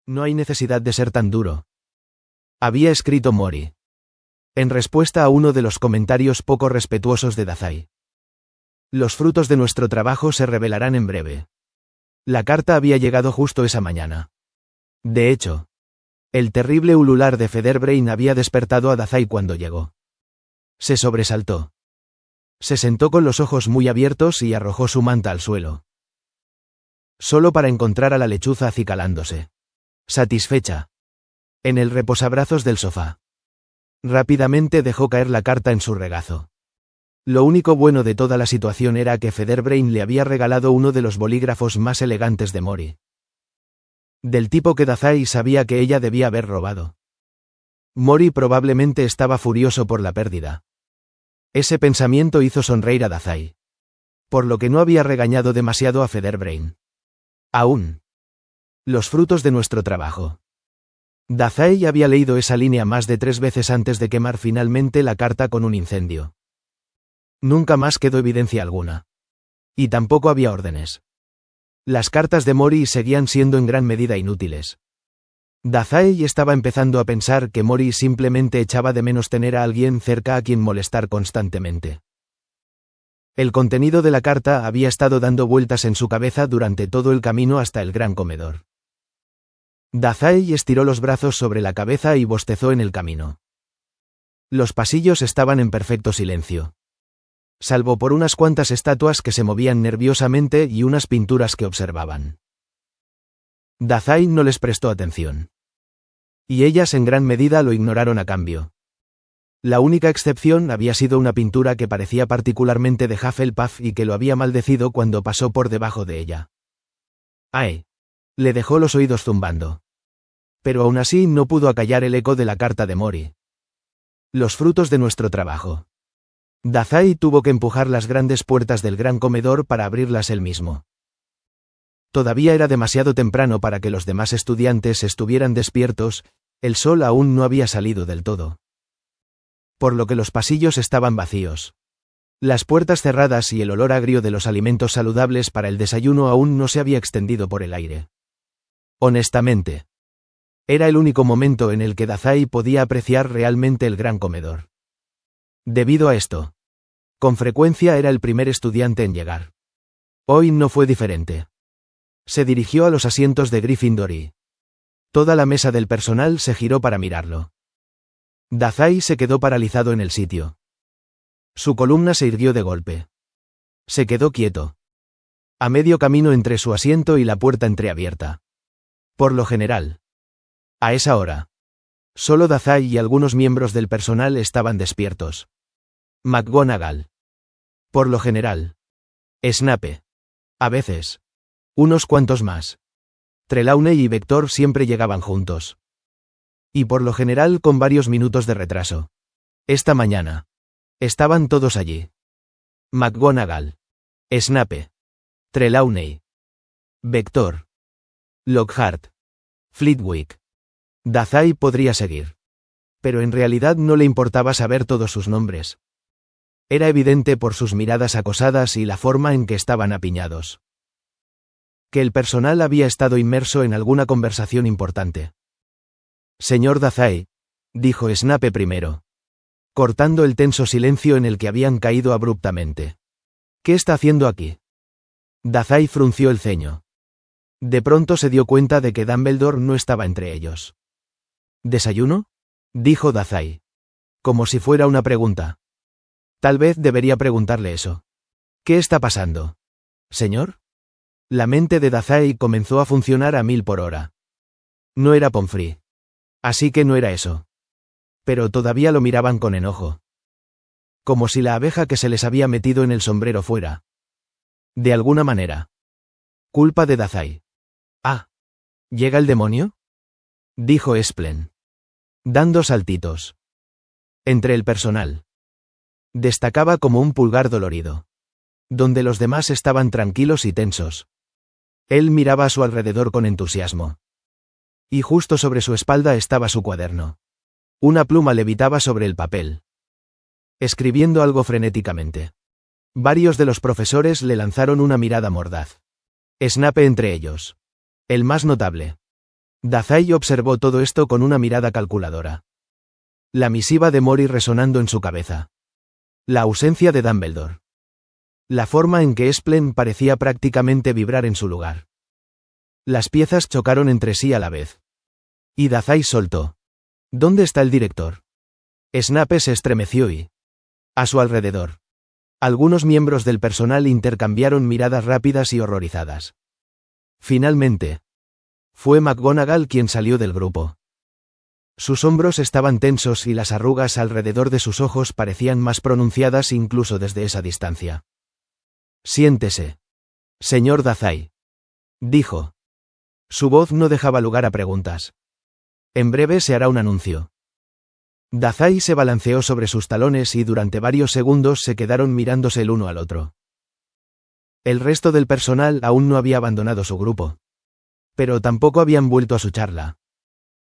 No hay necesidad de ser tan duro. Había escrito Mori. En respuesta a uno de los comentarios poco respetuosos de Dazai. Los frutos de nuestro trabajo se revelarán en breve. La carta había llegado justo esa mañana. De hecho, el terrible ulular de Featherbrain había despertado a Dazai cuando llegó. Se sobresaltó. Se sentó con los ojos muy abiertos y arrojó su manta al suelo. Solo para encontrar a la lechuza acicalándose. Satisfecha. En el reposabrazos del sofá. Rápidamente dejó caer la carta en su regazo. Lo único bueno de toda la situación era que Featherbrain le había regalado uno de los bolígrafos más elegantes de Mori. Del tipo que Dazai sabía que ella debía haber robado. Mori probablemente estaba furioso por la pérdida. Ese pensamiento hizo sonreír a Dazai. Por lo que no había regañado demasiado a Featherbrain. Aún. Los frutos de nuestro trabajo. Dazai había leído esa línea más de 3 veces antes de quemar finalmente la carta con un incendio. Nunca más quedó evidencia alguna. Y tampoco había órdenes. Las cartas de Mori seguían siendo en gran medida inútiles. Dazai estaba empezando a pensar que Mori simplemente echaba de menos tener a alguien cerca a quien molestar constantemente. El contenido de la carta había estado dando vueltas en su cabeza durante todo el camino hasta el gran comedor. Dazai estiró los brazos sobre la cabeza y bostezó en el camino. Los pasillos estaban en perfecto silencio. Salvo por unas cuantas estatuas que se movían nerviosamente y unas pinturas que observaban. Dazai no les prestó atención. Y ellas en gran medida lo ignoraron a cambio. La única excepción había sido una pintura que parecía particularmente de Hufflepuff y que lo había maldecido cuando pasó por debajo de ella. ¡Ay! Le dejó los oídos zumbando. Pero aún así no pudo acallar el eco de la carta de Mori. Los frutos de nuestro trabajo. Dazai tuvo que empujar las grandes puertas del gran comedor para abrirlas él mismo. Todavía era demasiado temprano para que los demás estudiantes estuvieran despiertos, el sol aún no había salido del todo. Por lo que los pasillos estaban vacíos. Las puertas cerradas y el olor agrio de los alimentos saludables para el desayuno aún no se había extendido por el aire. Honestamente. Era el único momento en el que Dazai podía apreciar realmente el gran comedor. Debido a esto, con frecuencia era el primer estudiante en llegar. Hoy no fue diferente. Se dirigió a los asientos de Gryffindor y toda la mesa del personal se giró para mirarlo. Dazai se quedó paralizado en el sitio. Su columna se irguió de golpe. Se quedó quieto. A medio camino entre su asiento y la puerta entreabierta. Por lo general. A esa hora. Solo Dazai y algunos miembros del personal estaban despiertos. McGonagall. Por lo general. Snape. A veces. Unos cuantos más. Trelawney y Vector siempre llegaban juntos. Y por lo general con varios minutos de retraso. Esta mañana. Estaban todos allí. McGonagall. Snape. Trelawney. Vector. Lockhart. Flitwick. Dazai podría seguir. Pero en realidad no le importaba saber todos sus nombres. Era evidente por sus miradas acosadas y la forma en que estaban apiñados. Que el personal había estado inmerso en alguna conversación importante. Señor Dazai, dijo Snape primero. Cortando el tenso silencio en el que habían caído abruptamente. ¿Qué está haciendo aquí? Dazai frunció el ceño. De pronto se dio cuenta de que Dumbledore no estaba entre ellos. ¿Desayuno? Dijo Dazai. Como si fuera una pregunta. Tal vez debería preguntarle eso. ¿Qué está pasando? ¿Señor? La mente de Dazai comenzó a funcionar a 1000 por hora. No era Pomfrey. Así que no era eso. Pero todavía lo miraban con enojo. Como si la abeja que se les había metido en el sombrero fuera. De alguna manera. Culpa de Dazai. Ah. ¿Llega el demonio? Dijo Splen. Dando saltitos. Entre el personal. Destacaba como un pulgar dolorido. Donde los demás estaban tranquilos y tensos. Él miraba a su alrededor con entusiasmo. Y justo sobre su espalda estaba su cuaderno. Una pluma levitaba sobre el papel. Escribiendo algo frenéticamente. Varios de los profesores le lanzaron una mirada mordaz. Snape entre ellos. El más notable. Dazai observó todo esto con una mirada calculadora. La misiva de Mori resonando en su cabeza. La ausencia de Dumbledore. La forma en que Splen parecía prácticamente vibrar en su lugar. Las piezas chocaron entre sí a la vez. Y Dazai soltó. ¿Dónde está el director? Snape se estremeció y... A su alrededor. Algunos miembros del personal intercambiaron miradas rápidas y horrorizadas. Finalmente. Fue McGonagall quien salió del grupo. Sus hombros estaban tensos y las arrugas alrededor de sus ojos parecían más pronunciadas incluso desde esa distancia. Siéntese. Señor Dazai. Dijo. Su voz no dejaba lugar a preguntas. En breve se hará un anuncio. Dazai se balanceó sobre sus talones y durante varios segundos se quedaron mirándose el uno al otro. El resto del personal aún no había abandonado su grupo. Pero tampoco habían vuelto a su charla.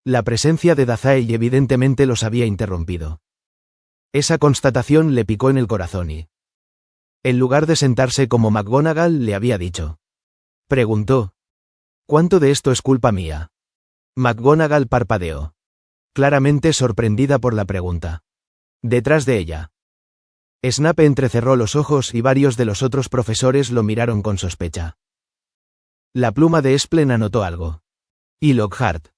La presencia de Dazai evidentemente los había interrumpido. Esa constatación le picó en el corazón y... En lugar de sentarse como McGonagall le había dicho. Preguntó. ¿Cuánto de esto es culpa mía? McGonagall parpadeó. Claramente sorprendida por la pregunta. Detrás de ella. Snape entrecerró los ojos y varios de los otros profesores lo miraron con sospecha. La pluma de Splen anotó algo. Y Lockhart.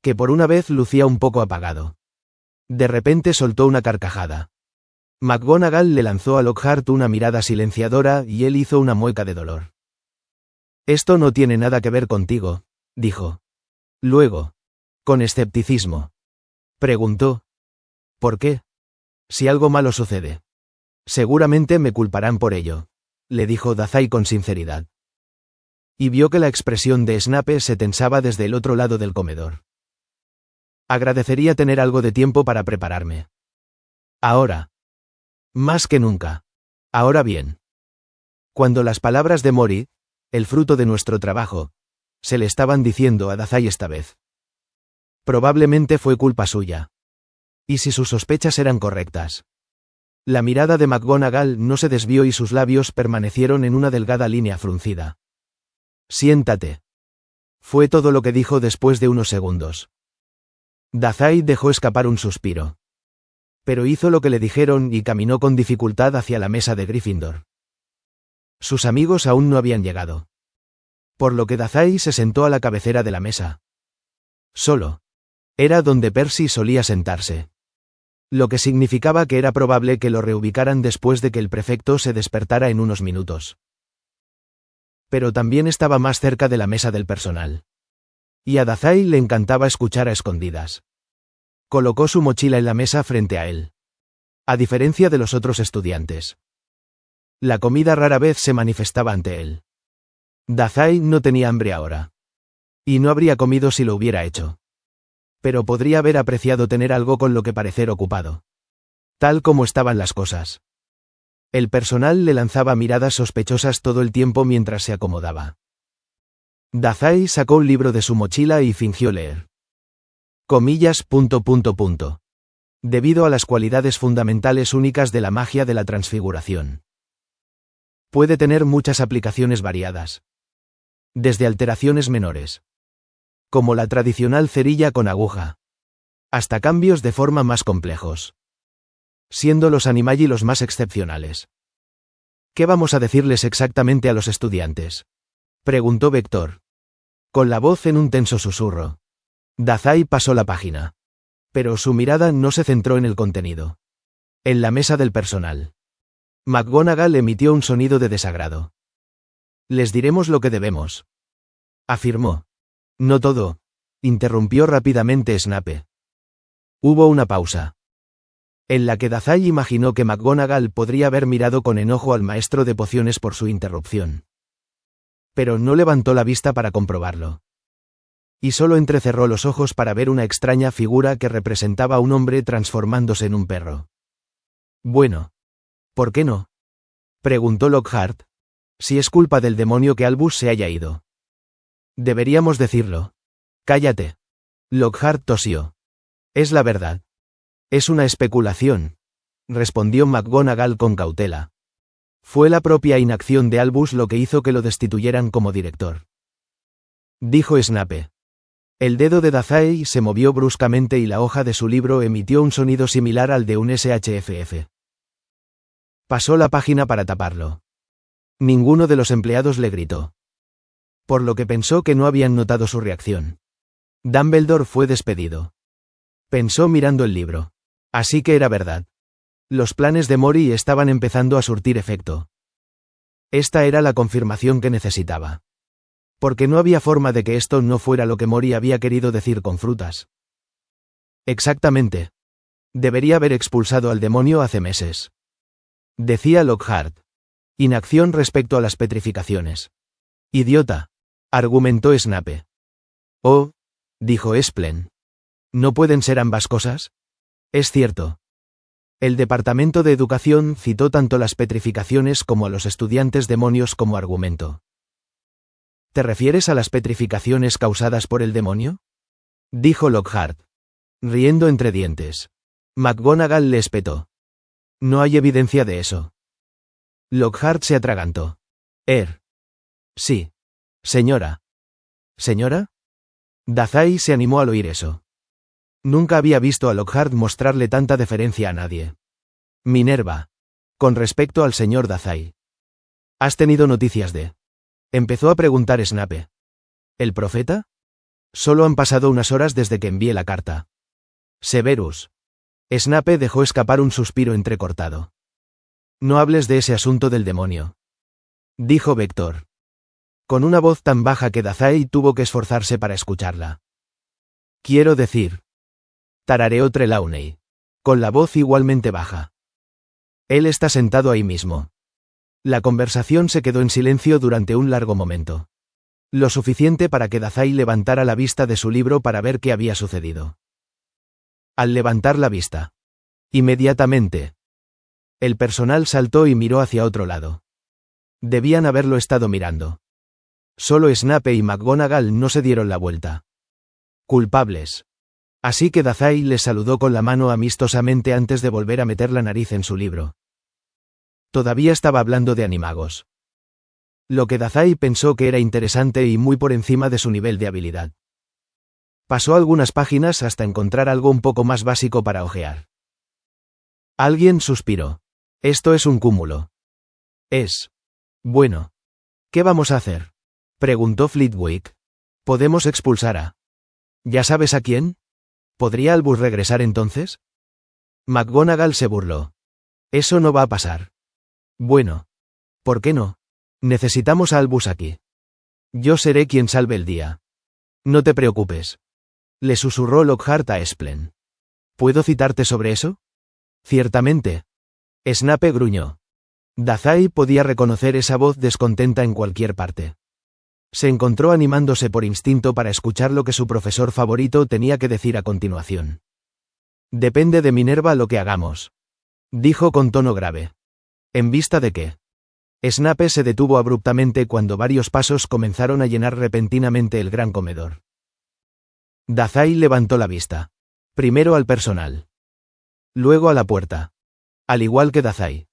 Que por una vez lucía un poco apagado. De repente soltó una carcajada. McGonagall le lanzó a Lockhart una mirada silenciadora y él hizo una mueca de dolor. Esto no tiene nada que ver contigo, dijo. Luego. Con escepticismo. Preguntó. ¿Por qué? Si algo malo sucede. Seguramente me culparán por ello, le dijo Dazai con sinceridad. Y vio que la expresión de Snape se tensaba desde el otro lado del comedor. Agradecería tener algo de tiempo para prepararme. Ahora. Más que nunca. Ahora bien. Cuando las palabras de Mori, el fruto de nuestro trabajo, se le estaban diciendo a Dazai esta vez. Probablemente fue culpa suya. ¿Y si sus sospechas eran correctas? La mirada de McGonagall no se desvió y sus labios permanecieron en una delgada línea fruncida. Siéntate. Fue todo lo que dijo después de unos segundos. Dazai dejó escapar un suspiro. Pero hizo lo que le dijeron y caminó con dificultad hacia la mesa de Gryffindor. Sus amigos aún no habían llegado. Por lo que Dazai se sentó a la cabecera de la mesa. Solo. Era donde Percy solía sentarse. Lo que significaba que era probable que lo reubicaran después de que el prefecto se despertara en unos minutos. Pero también estaba más cerca de la mesa del personal. Y a Dazai le encantaba escuchar a escondidas. Colocó su mochila en la mesa frente a él. A diferencia de los otros estudiantes. La comida rara vez se manifestaba ante él. Dazai no tenía hambre ahora. Y no habría comido si lo hubiera hecho. Pero podría haber apreciado tener algo con lo que parecer ocupado. Tal como estaban las cosas. El personal le lanzaba miradas sospechosas todo el tiempo mientras se acomodaba. Dazai sacó un libro de su mochila y fingió leer. Comillas. Debido a las cualidades fundamentales únicas de la magia de la transfiguración. Puede tener muchas aplicaciones variadas. Desde alteraciones menores. Como la tradicional cerilla con aguja. Hasta cambios de forma más complejos. Siendo los animagi los más excepcionales. ¿Qué vamos a decirles exactamente a los estudiantes? Preguntó Vector. Con la voz en un tenso susurro. Dazai pasó la página. Pero su mirada no se centró en el contenido. En la mesa del personal. McGonagall emitió un sonido de desagrado. Les diremos lo que debemos. Afirmó. No todo, interrumpió rápidamente Snape. Hubo una pausa. En la que Dazai imaginó que McGonagall podría haber mirado con enojo al maestro de pociones por su interrupción. Pero no levantó la vista para comprobarlo. Y solo entrecerró los ojos para ver una extraña figura que representaba a un hombre transformándose en un perro. Bueno. ¿Por qué no? Preguntó Lockhart. Si es culpa del demonio que Albus se haya ido. Deberíamos decirlo. Cállate. Lockhart tosió. Es la verdad. Es una especulación, respondió McGonagall con cautela. Fue la propia inacción de Albus lo que hizo que lo destituyeran como director. Dijo Snape. El dedo de Dazai se movió bruscamente y la hoja de su libro emitió un sonido similar al de un SHFF. Pasó la página para taparlo. Ninguno de los empleados le gritó. Por lo que pensó que no habían notado su reacción. Dumbledore fue despedido. Pensó mirando el libro. Así que era verdad. Los planes de Mori estaban empezando a surtir efecto. Esta era la confirmación que necesitaba. Porque no había forma de que esto no fuera lo que Mori había querido decir con frutas. Exactamente. Debería haber expulsado al demonio hace meses. Decía Lockhart. Inacción respecto a las petrificaciones. Idiota. Argumentó Snape. Oh, dijo Splen. ¿No pueden ser ambas cosas? Es cierto. El Departamento de Educación citó tanto las petrificaciones como a los estudiantes demonios como argumento. ¿Te refieres a las petrificaciones causadas por el demonio? Dijo Lockhart, riendo entre dientes. McGonagall le espetó. No hay evidencia de eso. Lockhart se atragantó. Sí. Señora. ¿Señora? Dazai se animó al oír eso. Nunca había visto a Lockhart mostrarle tanta deferencia a nadie. Minerva. Con respecto al señor Dazai. ¿Has tenido noticias de...? Empezó a preguntar Snape. ¿El profeta? Solo han pasado unas horas desde que envié la carta. Severus. Snape dejó escapar un suspiro entrecortado. No hables de ese asunto del demonio. Dijo Vector. Con una voz tan baja que Dazai tuvo que esforzarse para escucharla. Quiero decir. Tarareó Trelawney. Con la voz igualmente baja. Él está sentado ahí mismo. La conversación se quedó en silencio durante un largo momento. Lo suficiente para que Dazai levantara la vista de su libro para ver qué había sucedido. Al levantar la vista. Inmediatamente. El personal saltó y miró hacia otro lado. Debían haberlo estado mirando. Solo Snape y McGonagall no se dieron la vuelta. Culpables. Así que Dazai les saludó con la mano amistosamente antes de volver a meter la nariz en su libro. Todavía estaba hablando de animagos. Lo que Dazai pensó que era interesante y muy por encima de su nivel de habilidad. Pasó algunas páginas hasta encontrar algo un poco más básico para hojear. Alguien suspiró. Esto es un cúmulo. Bueno. ¿Qué vamos a hacer? Preguntó Flitwick. Podemos expulsar a... ¿Ya sabes a quién? ¿Podría Albus regresar entonces? McGonagall se burló. Eso no va a pasar. Bueno. ¿Por qué no? Necesitamos a Albus aquí. Yo seré quien salve el día. No te preocupes. Le susurró Lockhart a Splen. ¿Puedo citarte sobre eso? Ciertamente. Snape gruñó. Dazai podía reconocer esa voz descontenta en cualquier parte. Se encontró animándose por instinto para escuchar lo que su profesor favorito tenía que decir a continuación. Depende de Minerva lo que hagamos. Dijo con tono grave. ¿En vista de qué? Snape se detuvo abruptamente cuando varios pasos comenzaron a llenar repentinamente el gran comedor. Dazai levantó la vista. Primero al personal. Luego a la puerta. Al igual que Dazai.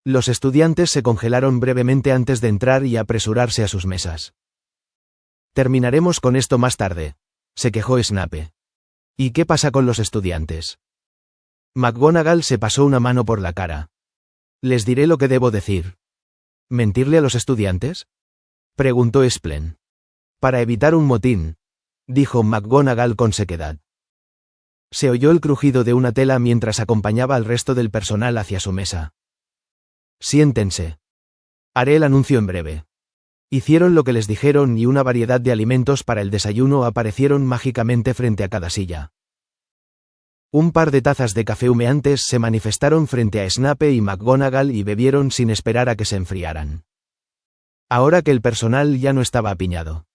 Los estudiantes se congelaron brevemente antes de entrar y apresurarse a sus mesas. Terminaremos con esto más tarde, se quejó Snape. ¿Y qué pasa con los estudiantes? McGonagall se pasó una mano por la cara. Les diré lo que debo decir. ¿Mentirle a los estudiantes? Preguntó Splen. Para evitar un motín, dijo McGonagall con sequedad. Se oyó el crujido de una tela mientras acompañaba al resto del personal hacia su mesa. Siéntense. Haré el anuncio en breve. Hicieron lo que les dijeron y una variedad de alimentos para el desayuno aparecieron mágicamente frente a cada silla. Un par de tazas de café humeantes se manifestaron frente a Snape y McGonagall y bebieron sin esperar a que se enfriaran. Ahora que el personal ya no estaba apiñado.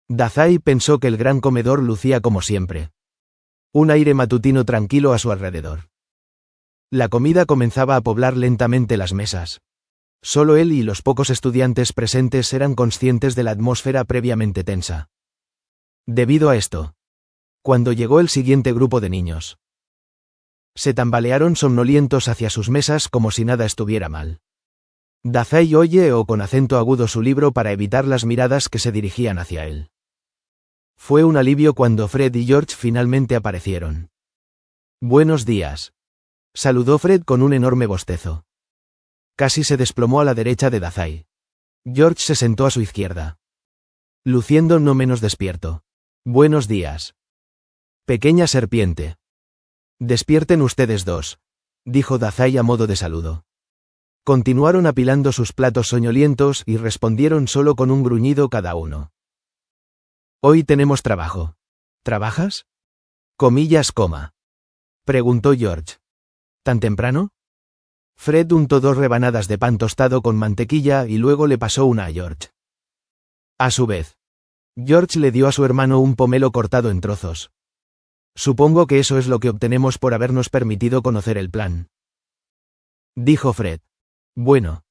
Dazai pensó que el gran comedor lucía como siempre. Un aire matutino tranquilo a su alrededor. La comida comenzaba a poblar lentamente las mesas. Solo él y los pocos estudiantes presentes eran conscientes de la atmósfera previamente tensa. Debido a esto, cuando llegó el siguiente grupo de niños, se tambalearon somnolientos hacia sus mesas como si nada estuviera mal. Dazai oyeó con acento agudo su libro para evitar las miradas que se dirigían hacia él. Fue un alivio cuando Fred y George finalmente aparecieron. «Buenos días», saludó Fred con un enorme bostezo. Casi se desplomó a la derecha de Dazai. George se sentó a su izquierda, luciendo no menos despierto. «Buenos días. Pequeña serpiente». «Despierten ustedes dos», dijo Dazai a modo de saludo. Continuaron apilando sus platos soñolientos y respondieron solo con un gruñido cada uno. «Hoy tenemos trabajo. ¿Trabajas?», preguntó George. «¿Tan temprano?». Fred untó 2 rebanadas de pan tostado con mantequilla y luego le pasó una a George. A su vez, George le dio a su hermano un pomelo cortado en trozos. «Supongo que eso es lo que obtenemos por habernos permitido conocer el plan», dijo Fred. «Bueno.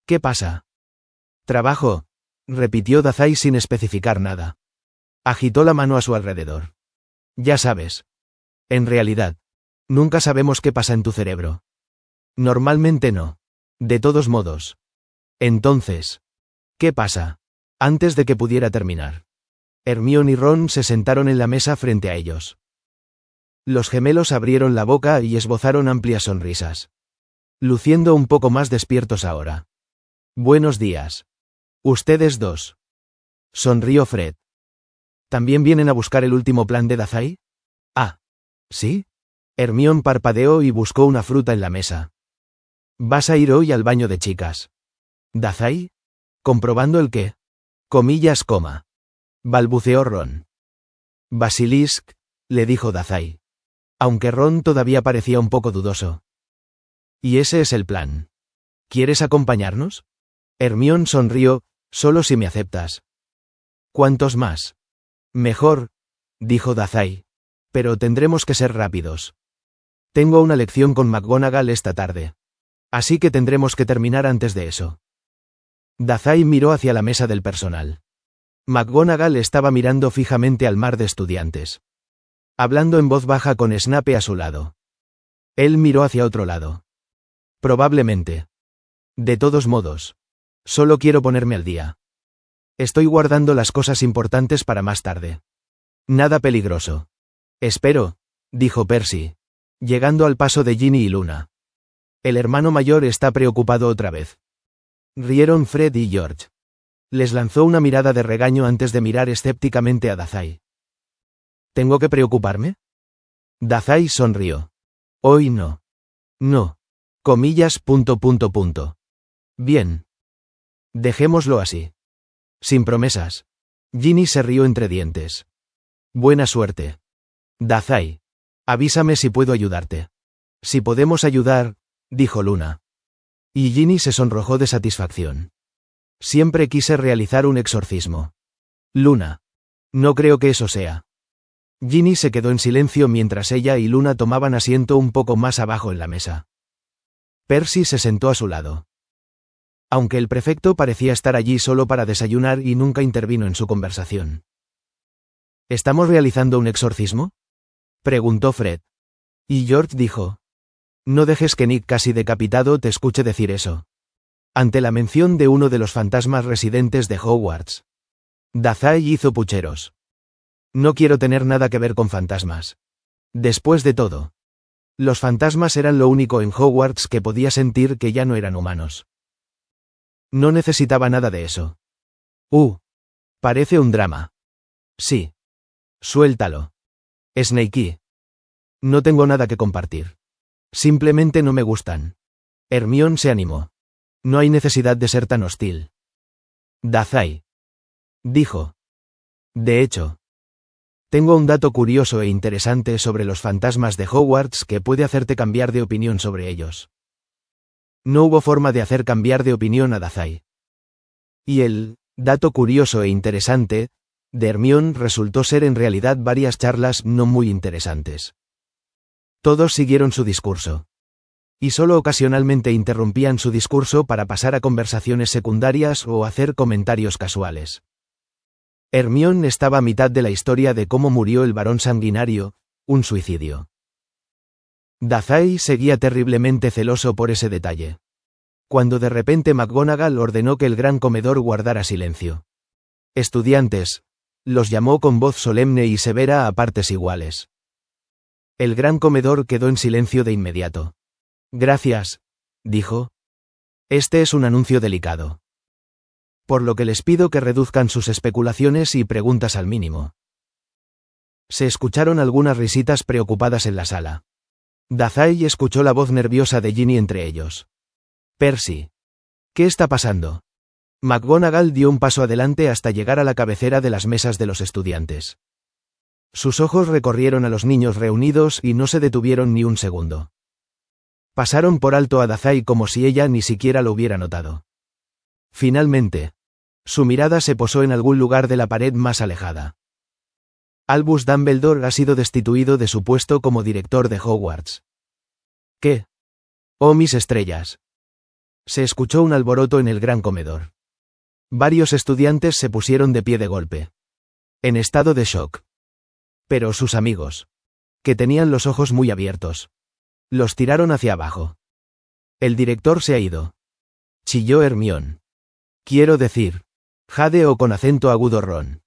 ¿Qué pasa?». «Trabajo», repitió Dazai sin especificar nada. Agitó la mano a su alrededor. «Ya sabes. En realidad, nunca sabemos qué pasa en tu cerebro. Normalmente no. De todos modos. Entonces, ¿qué pasa?». Antes de que pudiera terminar, Hermione y Ron se sentaron en la mesa frente a ellos. Los gemelos abrieron la boca y esbozaron amplias sonrisas, luciendo un poco más despiertos ahora. «Buenos días. Ustedes dos», sonrió Fred. «¿También vienen a buscar el último plan de Dazai?». «Ah, ¿sí?». Hermione parpadeó y buscó una fruta en la mesa. «¿Vas a ir hoy al baño de chicas?». «¿Dazai? ¿Comprobando el qué?». Balbuceó Ron. «Basilisk», le dijo Dazai. Aunque Ron todavía parecía un poco dudoso. «Y ese es el plan. ¿Quieres acompañarnos?». Hermione sonrió, «Solo si me aceptas». «¿Cuántos más?». «Mejor», dijo Dazai. «Pero tendremos que ser rápidos. Tengo una lección con McGonagall esta tarde. Así que tendremos que terminar antes de eso». Dazai miró hacia la mesa del personal. McGonagall estaba mirando fijamente al mar de estudiantes, hablando en voz baja con Snape a su lado. Él miró hacia otro lado. «Probablemente. De todos modos, solo quiero ponerme al día. Estoy guardando las cosas importantes para más tarde. Nada peligroso». «Espero», dijo Percy, llegando al paso de Ginny y Luna. «El hermano mayor está preocupado otra vez». Rieron Fred y George. Les lanzó una mirada de regaño antes de mirar escépticamente a Dazai. «¿Tengo que preocuparme?». Dazai sonrió. «Hoy no. No. Bien. Dejémoslo así. Sin promesas». Ginny se rió entre dientes. «Buena suerte. Dazai. Avísame si puedo ayudarte». «Si podemos ayudar», dijo Luna. Y Ginny se sonrojó de satisfacción. «Siempre quise realizar un exorcismo». «Luna. No creo que eso sea». Ginny se quedó en silencio mientras ella y Luna tomaban asiento un poco más abajo en la mesa. Percy se sentó a su lado. Aunque el prefecto parecía estar allí solo para desayunar y nunca intervino en su conversación. «¿Estamos realizando un exorcismo?», preguntó Fred. Y George dijo: «No dejes que Nick casi decapitado te escuche decir eso». Ante la mención de uno de los fantasmas residentes de Hogwarts, Dazai hizo pucheros. «No quiero tener nada que ver con fantasmas. Después de todo, los fantasmas eran lo único en Hogwarts que podía sentir que ya no eran humanos. No necesitaba nada de eso». Parece un drama». «Sí. Suéltalo. Snakey. No tengo nada que compartir. Simplemente no me gustan». Hermione se animó. «No hay necesidad de ser tan hostil». Dazai dijo: «De hecho, tengo un dato curioso e interesante sobre los fantasmas de Hogwarts que puede hacerte cambiar de opinión sobre ellos». No hubo forma de hacer cambiar de opinión a Dazai. Y el dato curioso e interesante de Hermione resultó ser en realidad varias charlas no muy interesantes. Todos siguieron su discurso. Y solo ocasionalmente interrumpían su discurso para pasar a conversaciones secundarias o hacer comentarios casuales. Hermione estaba a mitad de la historia de cómo murió el varón sanguinario, un suicidio. Dazai seguía terriblemente celoso por ese detalle. Cuando de repente McGonagall ordenó que el gran comedor guardara silencio. «Estudiantes», Los llamó con voz solemne y severa a partes iguales. El gran comedor quedó en silencio de inmediato. Gracias, dijo. Este es un anuncio delicado. Por lo que les pido que reduzcan sus especulaciones y preguntas al mínimo. Se escucharon algunas risitas preocupadas en la sala. Dazai escuchó la voz nerviosa de Ginny entre ellos. Percy. ¿Qué está pasando? McGonagall dio un paso adelante hasta llegar a la cabecera de las mesas de los estudiantes. Sus ojos recorrieron a los niños reunidos y no se detuvieron ni un segundo. Pasaron por alto a Dazai como si ella ni siquiera lo hubiera notado. Finalmente, su mirada se posó en algún lugar de la pared más alejada. Albus Dumbledore ha sido destituido de su puesto como director de Hogwarts. ¿Qué? Oh, mis estrellas. Se escuchó un alboroto en el gran comedor. Varios estudiantes se pusieron de pie de golpe. En estado de shock. Pero sus amigos, que tenían los ojos muy abiertos, los tiraron hacia abajo. El director se ha ido. Chilló Hermione. Quiero decir, jadeó con acento agudo Ron.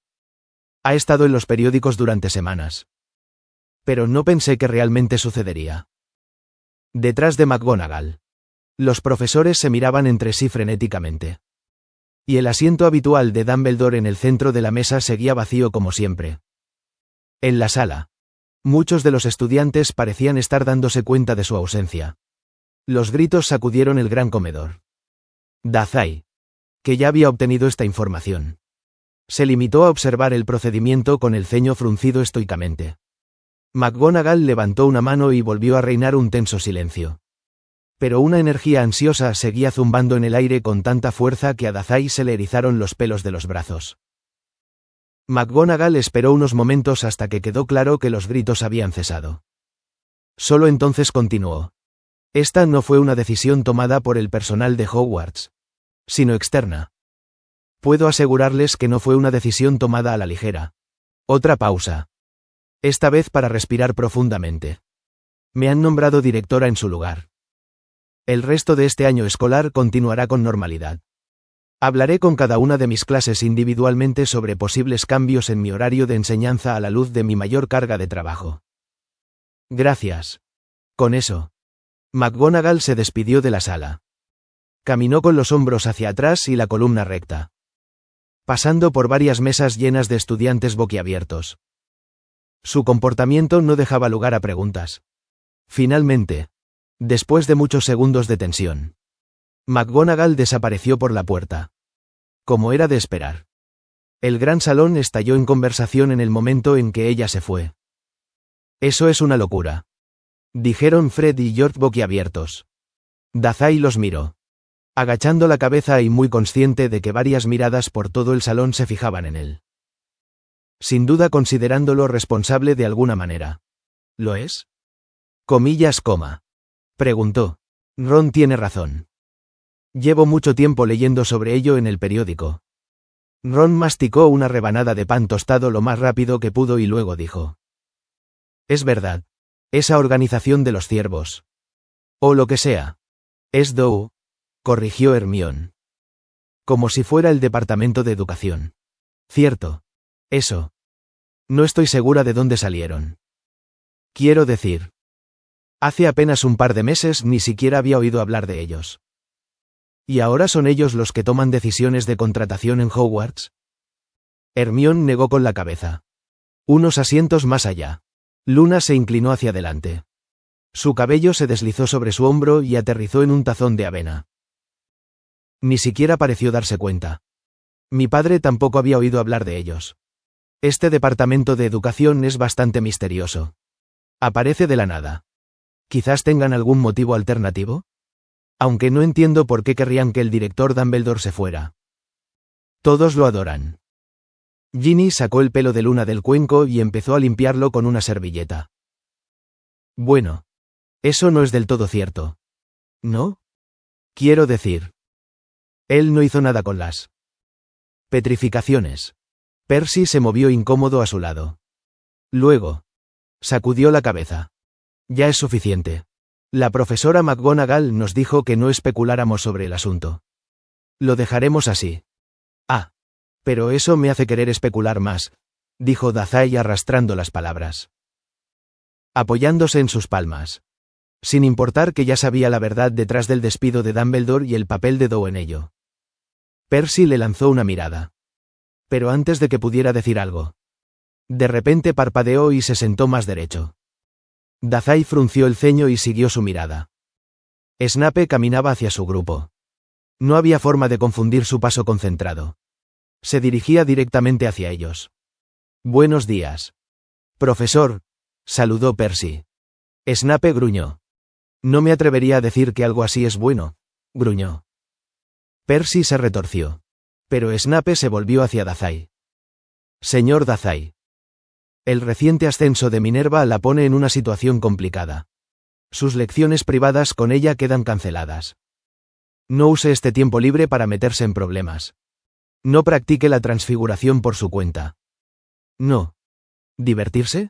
Ha estado en los periódicos durante semanas. Pero no pensé que realmente sucedería. Detrás de McGonagall, los profesores se miraban entre sí frenéticamente. Y el asiento habitual de Dumbledore en el centro de la mesa seguía vacío como siempre. En la sala, muchos de los estudiantes parecían estar dándose cuenta de su ausencia. Los gritos sacudieron el gran comedor. Dazai, que ya había obtenido esta información, se limitó a observar el procedimiento con el ceño fruncido estoicamente. McGonagall levantó una mano y volvió a reinar un tenso silencio. Pero una energía ansiosa seguía zumbando en el aire con tanta fuerza que a Dazai se le erizaron los pelos de los brazos. McGonagall esperó unos momentos hasta que quedó claro que los gritos habían cesado. Solo entonces continuó. Esta no fue una decisión tomada por el personal de Hogwarts, sino externa. Puedo asegurarles que no fue una decisión tomada a la ligera. Otra pausa. Esta vez para respirar profundamente. Me han nombrado directora en su lugar. El resto de este año escolar continuará con normalidad. Hablaré con cada una de mis clases individualmente sobre posibles cambios en mi horario de enseñanza a la luz de mi mayor carga de trabajo. Gracias. Con eso, McGonagall se despidió de la sala. Caminó con los hombros hacia atrás y la columna recta, pasando por varias mesas llenas de estudiantes boquiabiertos. Su comportamiento no dejaba lugar a preguntas. Finalmente, después de muchos segundos de tensión, McGonagall desapareció por la puerta. Como era de esperar. El gran salón estalló en conversación en el momento en que ella se fue. Eso es una locura, dijeron Fred y George boquiabiertos. Dazai los miró, agachando la cabeza y muy consciente de que varias miradas por todo el salón se fijaban en él. Sin duda considerándolo responsable de alguna manera. ¿Lo es? Comillas, coma. Preguntó. Ron tiene razón. Llevo mucho tiempo leyendo sobre ello en el periódico. Ron masticó una rebanada de pan tostado lo más rápido que pudo y luego dijo. Es verdad. Esa organización de los ciervos. O lo que sea. Es Dow, corrigió Hermione. Como si fuera el departamento de educación. Cierto. Eso. No estoy segura de dónde salieron. Quiero decir. Hace apenas un par de meses ni siquiera había oído hablar de ellos. ¿Y ahora son ellos los que toman decisiones de contratación en Hogwarts? Hermione negó con la cabeza. Unos asientos más allá. Luna se inclinó hacia adelante. Su cabello se deslizó sobre su hombro y aterrizó en un tazón de avena. Ni siquiera pareció darse cuenta. Mi padre tampoco había oído hablar de ellos. Este departamento de educación es bastante misterioso. Aparece de la nada. ¿Quizás tengan algún motivo alternativo? Aunque no entiendo por qué querrían que el director Dumbledore se fuera. Todos lo adoran. Ginny sacó el pelo de Luna del cuenco y empezó a limpiarlo con una servilleta. Bueno. Eso no es del todo cierto. ¿No? Quiero decir. Él no hizo nada con las petrificaciones. Percy se movió incómodo a su lado. Luego, sacudió la cabeza. Ya es suficiente. La profesora McGonagall nos dijo que no especuláramos sobre el asunto. Lo dejaremos así. Ah. Pero eso me hace querer especular más, dijo Dazai arrastrando las palabras. Apoyándose en sus palmas. Sin importar que ya sabía la verdad detrás del despido de Dumbledore y el papel de Doe en ello. Percy le lanzó una mirada. Pero antes de que pudiera decir algo. De repente parpadeó y se sentó más derecho. Dazai frunció el ceño y siguió su mirada. Snape caminaba hacia su grupo. No había forma de confundir su paso concentrado. Se dirigía directamente hacia ellos. Buenos días. Profesor, saludó Percy. Snape gruñó. No me atrevería a decir que algo así es bueno, gruñó. Percy se retorció. Pero Snape se volvió hacia Dazai. Señor Dazai. El reciente ascenso de Minerva la pone en una situación complicada. Sus lecciones privadas con ella quedan canceladas. No use este tiempo libre para meterse en problemas. No practique la transfiguración por su cuenta. No. ¿Divertirse?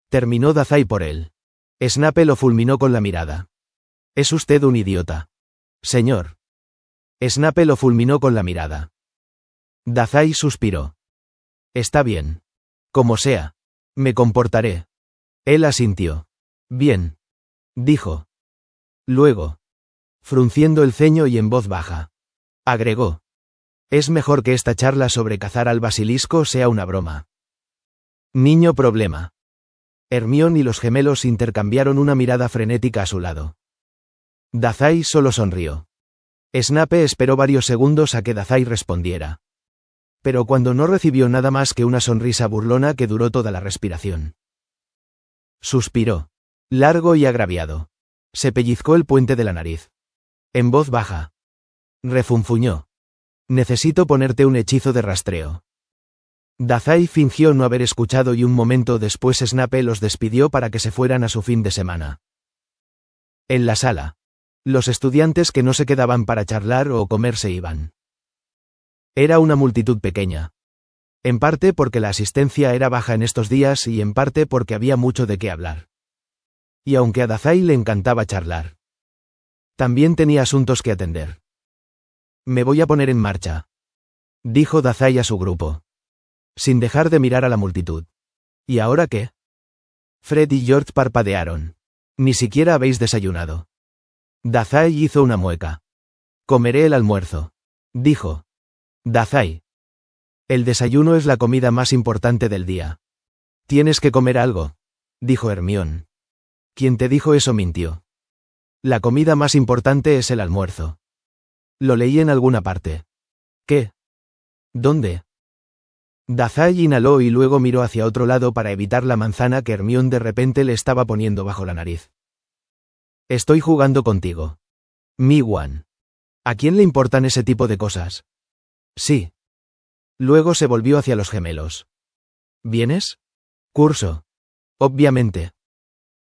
Terminó Dazai por él. Snape lo fulminó con la mirada. Es usted un idiota. Señor. Snape lo fulminó con la mirada. Dazai suspiró. Está bien. Como sea. Me comportaré. Él asintió. Bien. Dijo. Luego. Frunciendo el ceño y en voz baja. Agregó. Es mejor que esta charla sobre cazar al basilisco sea una broma. Niño problema. Hermione y los gemelos intercambiaron una mirada frenética a su lado. Dazai solo sonrió. Snape esperó varios segundos a que Dazai respondiera. Pero cuando no recibió nada más que una sonrisa burlona que duró toda la respiración. Suspiró. Largo y agraviado. Se pellizcó el puente de la nariz. En voz baja. Refunfuñó. Necesito ponerte un hechizo de rastreo. Dazai fingió no haber escuchado y un momento después Snape los despidió para que se fueran a su fin de semana. En la sala. Los estudiantes que no se quedaban para charlar o comer se iban. Era una multitud pequeña. En parte porque la asistencia era baja en estos días y en parte porque había mucho de qué hablar. Y aunque a Dazai le encantaba charlar, también tenía asuntos que atender. Me voy a poner en marcha, dijo Dazai a su grupo, sin dejar de mirar a la multitud. ¿Y ahora qué? Fred y George parpadearon. Ni siquiera habéis desayunado. Dazai hizo una mueca. Comeré el almuerzo, dijo. Dazai. El desayuno es la comida más importante del día. Tienes que comer algo, dijo Hermione. Quien te dijo eso mintió. La comida más importante es el almuerzo. Lo leí en alguna parte. ¿Qué? ¿Dónde? Dazai inhaló y luego miró hacia otro lado para evitar la manzana que Hermione de repente le estaba poniendo bajo la nariz. Estoy jugando contigo. Mi-wan. ¿A quién le importan ese tipo de cosas? Sí. Luego se volvió hacia los gemelos. ¿Vienes? Curso. Obviamente.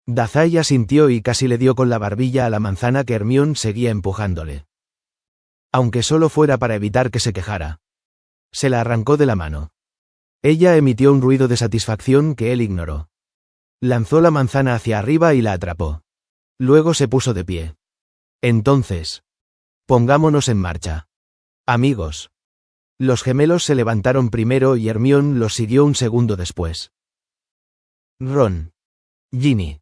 Dazai asintió y casi le dio con la barbilla a la manzana que Hermione seguía empujándole. Aunque solo fuera para evitar que se quejara. Se la arrancó de la mano. Ella emitió un ruido de satisfacción que él ignoró. Lanzó la manzana hacia arriba y la atrapó. Luego se puso de pie. Entonces. Pongámonos en marcha. Amigos. Los gemelos se levantaron primero y Hermione los siguió un segundo después. Ron. Ginny.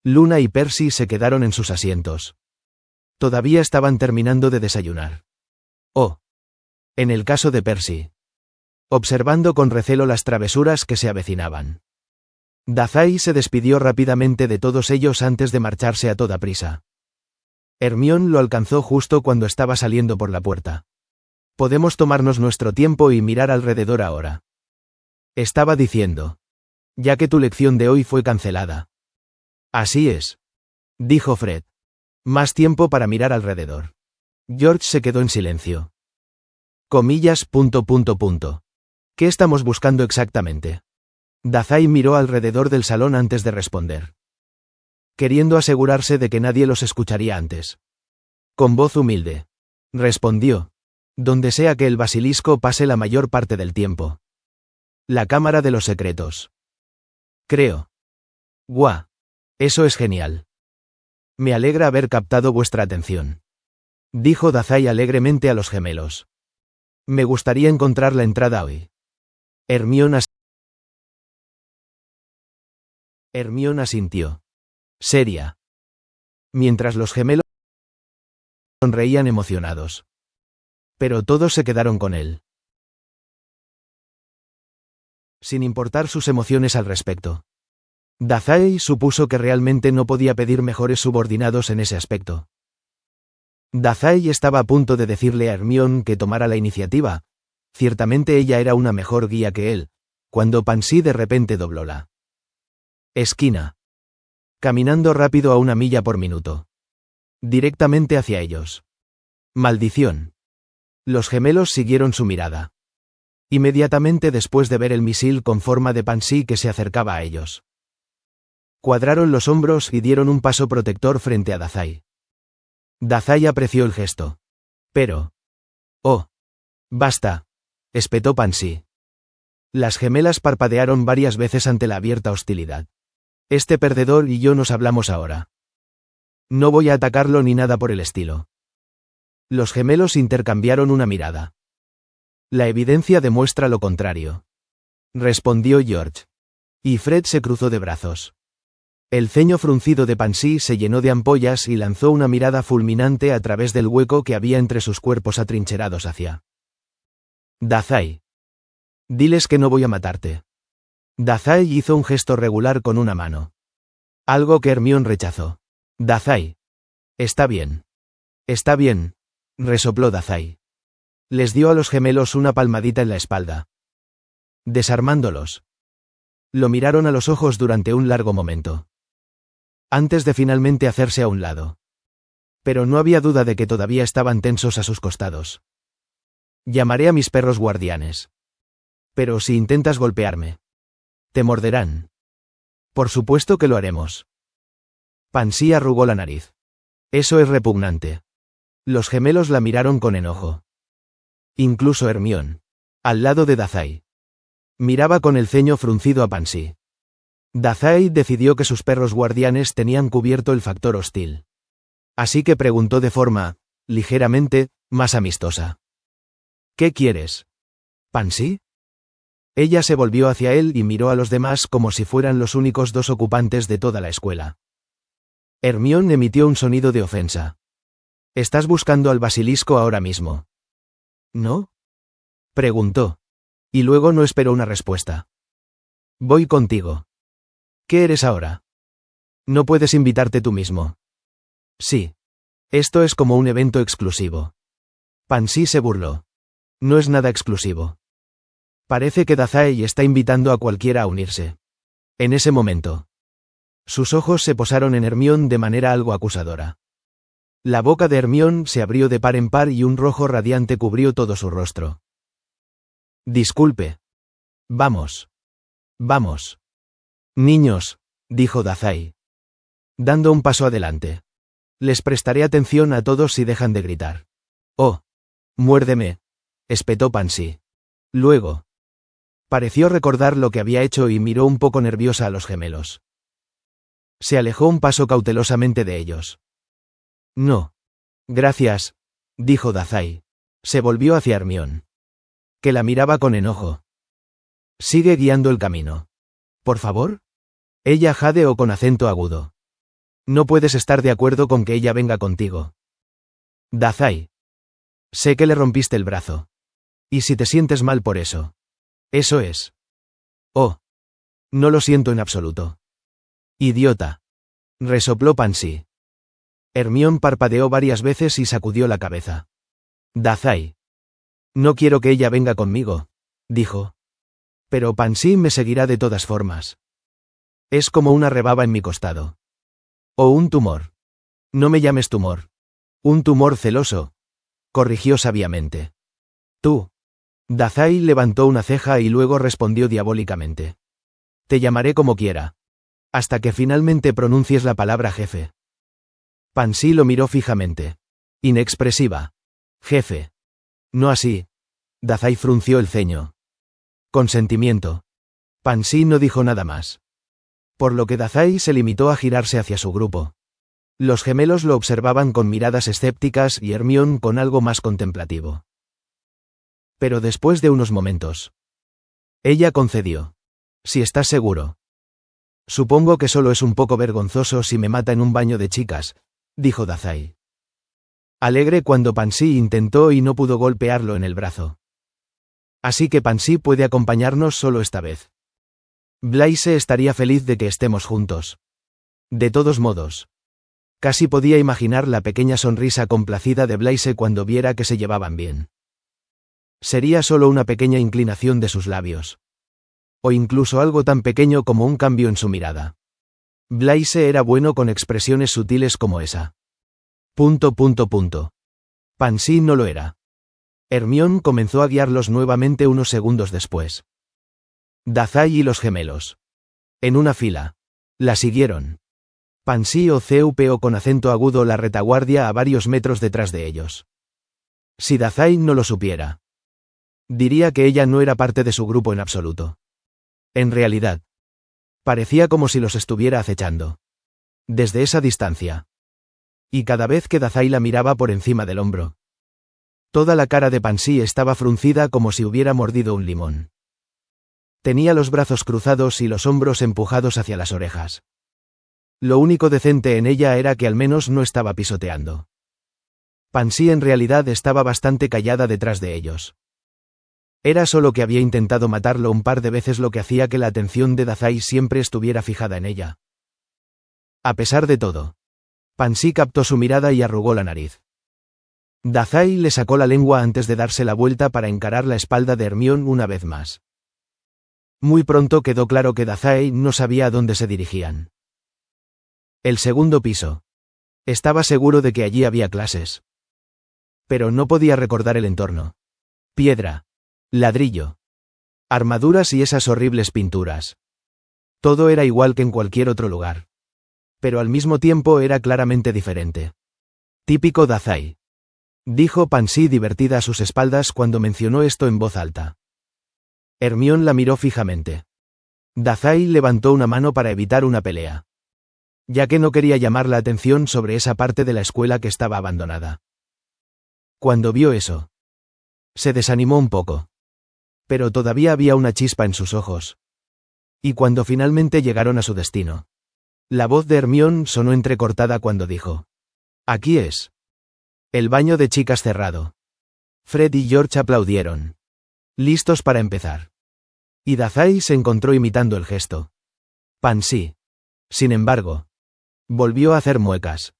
Luna y Percy se quedaron en sus asientos. Todavía estaban terminando de desayunar. Oh. En el caso de Percy. Observando con recelo las travesuras que se avecinaban. Dazai se despidió rápidamente de todos ellos antes de marcharse a toda prisa. Hermione lo alcanzó justo cuando estaba saliendo por la puerta. Podemos tomarnos nuestro tiempo y mirar alrededor ahora. Estaba diciendo. Ya que tu lección de hoy fue cancelada. Así es. Dijo Fred. Más tiempo para mirar alrededor. George se quedó en silencio. Comillas. ¿Qué estamos buscando exactamente? Dazai miró alrededor del salón antes de responder. Queriendo asegurarse de que nadie los escucharía antes. Con voz humilde. Respondió. Donde sea que el basilisco pase la mayor parte del tiempo. La Cámara de los Secretos. Creo. Guau. Eso es genial. Me alegra haber captado vuestra atención. Dijo Dazai alegremente a los gemelos. Me gustaría encontrar la entrada hoy. Hermione asintió. Seria. Mientras los gemelos sonreían emocionados. Pero todos se quedaron con él, sin importar sus emociones al respecto. Dazai supuso que realmente no podía pedir mejores subordinados en ese aspecto. Dazai estaba a punto de decirle a Hermione que tomara la iniciativa. Ciertamente ella era una mejor guía que él, cuando Pansy de repente dobló la esquina, caminando rápido a 1 milla por minuto, directamente hacia ellos. Maldición. Los gemelos siguieron su mirada. Inmediatamente después de ver el misil con forma de Pansy que se acercaba a ellos, cuadraron los hombros y dieron un paso protector frente a Dazai. Dazai apreció el gesto. Pero... ¡Oh! ¡Basta!, espetó Pansy. Las gemelas parpadearon varias veces ante la abierta hostilidad. Este perdedor y yo nos hablamos ahora. No voy a atacarlo ni nada por el estilo. Los gemelos intercambiaron una mirada. La evidencia demuestra lo contrario, respondió George. Y Fred se cruzó de brazos. El ceño fruncido de Pansy se llenó de ampollas y lanzó una mirada fulminante a través del hueco que había entre sus cuerpos atrincherados hacia Dazai. Diles que no voy a matarte. Dazai hizo un gesto regular con una mano. Algo que Hermione rechazó. Dazai. Está bien. Está bien, resopló Dazai. Les dio a los gemelos una palmadita en la espalda, desarmándolos. Lo miraron a los ojos durante un largo momento, antes de finalmente hacerse a un lado. Pero no había duda de que todavía estaban tensos a sus costados. Llamaré a mis perros guardianes. Pero si intentas golpearme, te morderán. Por supuesto que lo haremos. Pansy arrugó la nariz. Eso es repugnante. Los gemelos la miraron con enojo. Incluso Hermione, al lado de Dazai, miraba con el ceño fruncido a Pansy. Dazai decidió que sus perros guardianes tenían cubierto el factor hostil. Así que preguntó de forma, ligeramente, más amistosa. ¿Qué quieres, Pansy? Ella se volvió hacia él y miró a los demás como si fueran los únicos 2 ocupantes de toda la escuela. Hermione emitió un sonido de ofensa. Estás buscando al basilisco ahora mismo, ¿no? Preguntó. Y luego no esperó una respuesta. Voy contigo. ¿Qué eres ahora? No puedes invitarte tú mismo. Sí. Esto es como un evento exclusivo. Pansy se burló. No es nada exclusivo. Parece que Dazai está invitando a cualquiera a unirse. En ese momento, sus ojos se posaron en Hermione de manera algo acusadora. La boca de Hermione se abrió de par en par y un rojo radiante cubrió todo su rostro. Disculpe. Vamos. Vamos. Niños, dijo Dazai, dando un paso adelante. Les prestaré atención a todos si dejan de gritar. Oh. Muérdeme, espetó Pansy. Luego. Pareció recordar lo que había hecho y miró un poco nerviosa a los gemelos. Se alejó un paso cautelosamente de ellos. No. Gracias, dijo Dazai. Se volvió hacia Hermione, que la miraba con enojo. Sigue guiando el camino. ¿Por favor? Ella jadeó con acento agudo. No puedes estar de acuerdo con que ella venga contigo. Dazai. Sé que le rompiste el brazo. Y si te sientes mal por eso. Eso es. Oh. No lo siento en absoluto. Idiota. Resopló Pansy. Hermione parpadeó varias veces y sacudió la cabeza. Dazai. No quiero que ella venga conmigo, dijo. Pero Pansy me seguirá de todas formas. Es como una rebaba en mi costado. O un tumor. No me llames tumor. Un tumor celoso, corrigió sabiamente. Tú. Dazai levantó una ceja y luego respondió diabólicamente. Te llamaré como quiera. Hasta que finalmente pronuncies la palabra jefe. Pansy lo miró fijamente. Inexpresiva. Jefe. No así. Dazai frunció el ceño. Consentimiento. Pansy no dijo nada más. Por lo que Dazai se limitó a girarse hacia su grupo. Los gemelos lo observaban con miradas escépticas y Hermione con algo más contemplativo. Pero después de unos momentos. Ella concedió. Si estás seguro. Supongo que solo es un poco vergonzoso si me mata en un baño de chicas, dijo Dazai. Alegre cuando Pansy intentó y no pudo golpearlo en el brazo. Así que Pansy puede acompañarnos solo esta vez. Blaise estaría feliz de que estemos juntos. De todos modos. Casi podía imaginar la pequeña sonrisa complacida de Blaise cuando viera que se llevaban bien. Sería solo una pequeña inclinación de sus labios. O incluso algo tan pequeño como un cambio en su mirada. Blaise era bueno con expresiones sutiles como esa. Pansy no lo era. Hermione comenzó a guiarlos nuevamente unos segundos después. Dazai y los gemelos. En una fila. La siguieron. Pansy o Ceupeo con acento agudo la retaguardia a varios metros detrás de ellos. Si Dazai no lo supiera. Diría que ella no era parte de su grupo en absoluto. En realidad. Parecía como si los estuviera acechando. Desde esa distancia. Y cada vez que Dazai la miraba por encima del hombro. Toda la cara de Pansy estaba fruncida como si hubiera mordido un limón. Tenía los brazos cruzados y los hombros empujados hacia las orejas. Lo único decente en ella era que al menos no estaba pisoteando. Pansy en realidad estaba bastante callada detrás de ellos. Era solo que había intentado matarlo un par de veces lo que hacía que la atención de Dazai siempre estuviera fijada en ella. A pesar de todo. Pansy captó su mirada y arrugó la nariz. Dazai le sacó la lengua antes de darse la vuelta para encarar la espalda de Hermione una vez más. Muy pronto quedó claro que Dazai no sabía a dónde se dirigían. El segundo piso. Estaba seguro de que allí había clases. Pero no podía recordar el entorno. Piedra. Ladrillo. Armaduras y esas horribles pinturas. Todo era igual que en cualquier otro lugar. Pero al mismo tiempo era claramente diferente. Típico Dazai. Dijo Pansy divertida a sus espaldas cuando mencionó esto en voz alta. Hermione la miró fijamente. Dazai levantó una mano para evitar una pelea. Ya que no quería llamar la atención sobre esa parte de la escuela que estaba abandonada. Cuando vio eso. Se desanimó un poco. Pero todavía había una chispa en sus ojos. Y cuando finalmente llegaron a su destino. La voz de Hermione sonó entrecortada cuando dijo. Aquí es. El baño de chicas cerrado. Fred y George aplaudieron. Listos para empezar. Y Dazai se encontró imitando el gesto. Pansy. Sin embargo. Volvió a hacer muecas.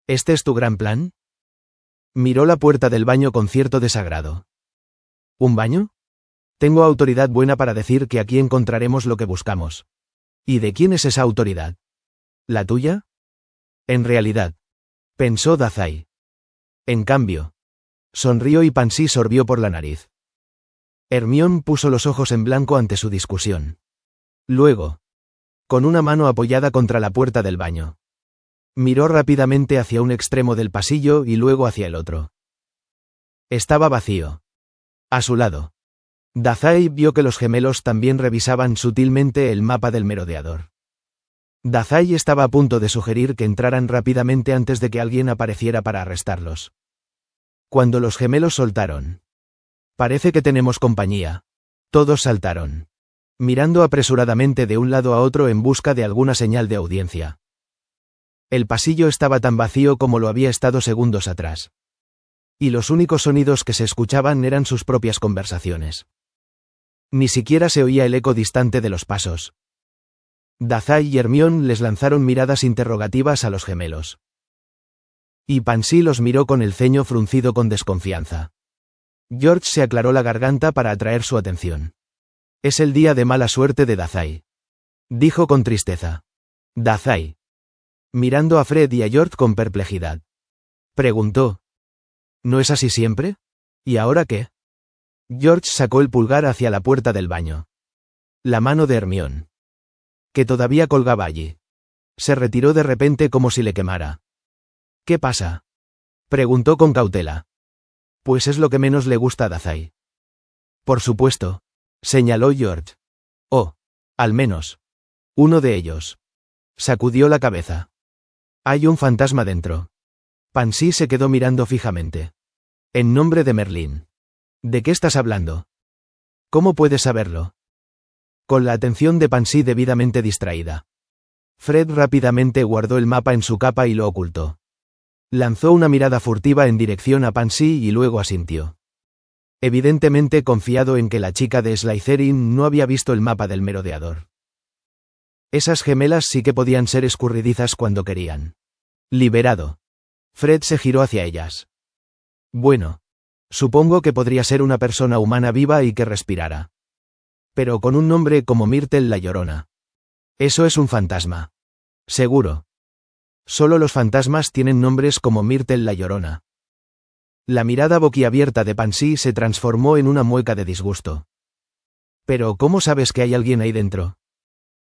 ¿Este es tu gran plan? Miró la puerta del baño con cierto desagrado. ¿Un baño? Tengo autoridad buena para decir que aquí encontraremos lo que buscamos. ¿Y de quién es esa autoridad? ¿La tuya? En realidad. Pensó Dazai. En cambio. Sonrió y Pansy sorbió por la nariz. Hermione puso los ojos en blanco ante su discusión. Luego. Con una mano apoyada contra la puerta del baño. Miró rápidamente hacia un extremo del pasillo y luego hacia el otro. Estaba vacío. A su lado. Dazai vio que los gemelos también revisaban sutilmente el mapa del merodeador. Dazai estaba a punto de sugerir que entraran rápidamente antes de que alguien apareciera para arrestarlos. Cuando los gemelos soltaron. Parece que tenemos compañía. Todos saltaron. Mirando apresuradamente de un lado a otro en busca de alguna señal de audiencia. El pasillo estaba tan vacío como lo había estado segundos atrás. Y los únicos sonidos que se escuchaban eran sus propias conversaciones. Ni siquiera se oía el eco distante de los pasos. Dazai y Hermione les lanzaron miradas interrogativas a los gemelos. Y Pansy los miró con el ceño fruncido con desconfianza. George se aclaró la garganta para atraer su atención. Es el día de mala suerte de Dazai. Dijo con tristeza. Dazai. Mirando a Fred y a George con perplejidad. Preguntó. ¿No es así siempre? ¿Y ahora qué? George sacó el pulgar hacia la puerta del baño. La mano de Hermione. Que todavía colgaba allí. Se retiró de repente como si le quemara. ¿Qué pasa? Preguntó con cautela. Pues es lo que menos le gusta a Dazai. Por supuesto. Señaló George. Oh. Al menos. Uno de ellos. Sacudió la cabeza. Hay un fantasma dentro. Pansy se quedó mirando fijamente. En nombre de Merlín. ¿De qué estás hablando? ¿Cómo puedes saberlo? Con la atención de Pansy debidamente distraída. Fred rápidamente guardó el mapa en su capa y lo ocultó. Lanzó una mirada furtiva en dirección a Pansy y luego asintió. Evidentemente confiado en que la chica de Slytherin no había visto el mapa del merodeador. Esas gemelas sí que podían ser escurridizas cuando querían. Liberado. Fred se giró hacia ellas. Bueno. Supongo que podría ser una persona humana viva y que respirara. Pero con un nombre como Myrtle la Llorona. Eso es un fantasma. Seguro. Solo los fantasmas tienen nombres como Myrtle la Llorona. La mirada boquiabierta de Pansy se transformó en una mueca de disgusto. Pero ¿cómo sabes que hay alguien ahí dentro?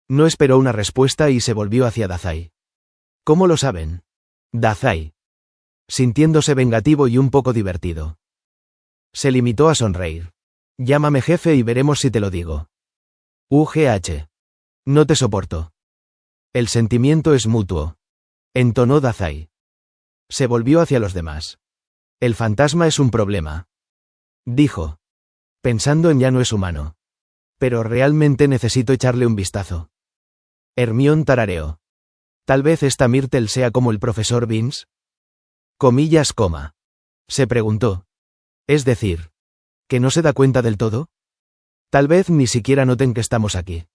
No esperó una respuesta y se volvió hacia Dazai. ¿Cómo lo saben? Dazai. Sintiéndose vengativo y un poco divertido. Se limitó a sonreír. Llámame jefe y veremos si te lo digo. UGH. No te soporto. El sentimiento es mutuo. Entonó Dazai. Se volvió hacia los demás. El fantasma es un problema. Dijo. Pensando en ya no es humano. Pero realmente necesito echarle un vistazo. Hermione tarareó. Tal vez esta Myrtle sea como el profesor Vince. Comillas, coma. Se preguntó. Es decir, ¿que no se da cuenta del todo? Tal vez ni siquiera noten que estamos aquí.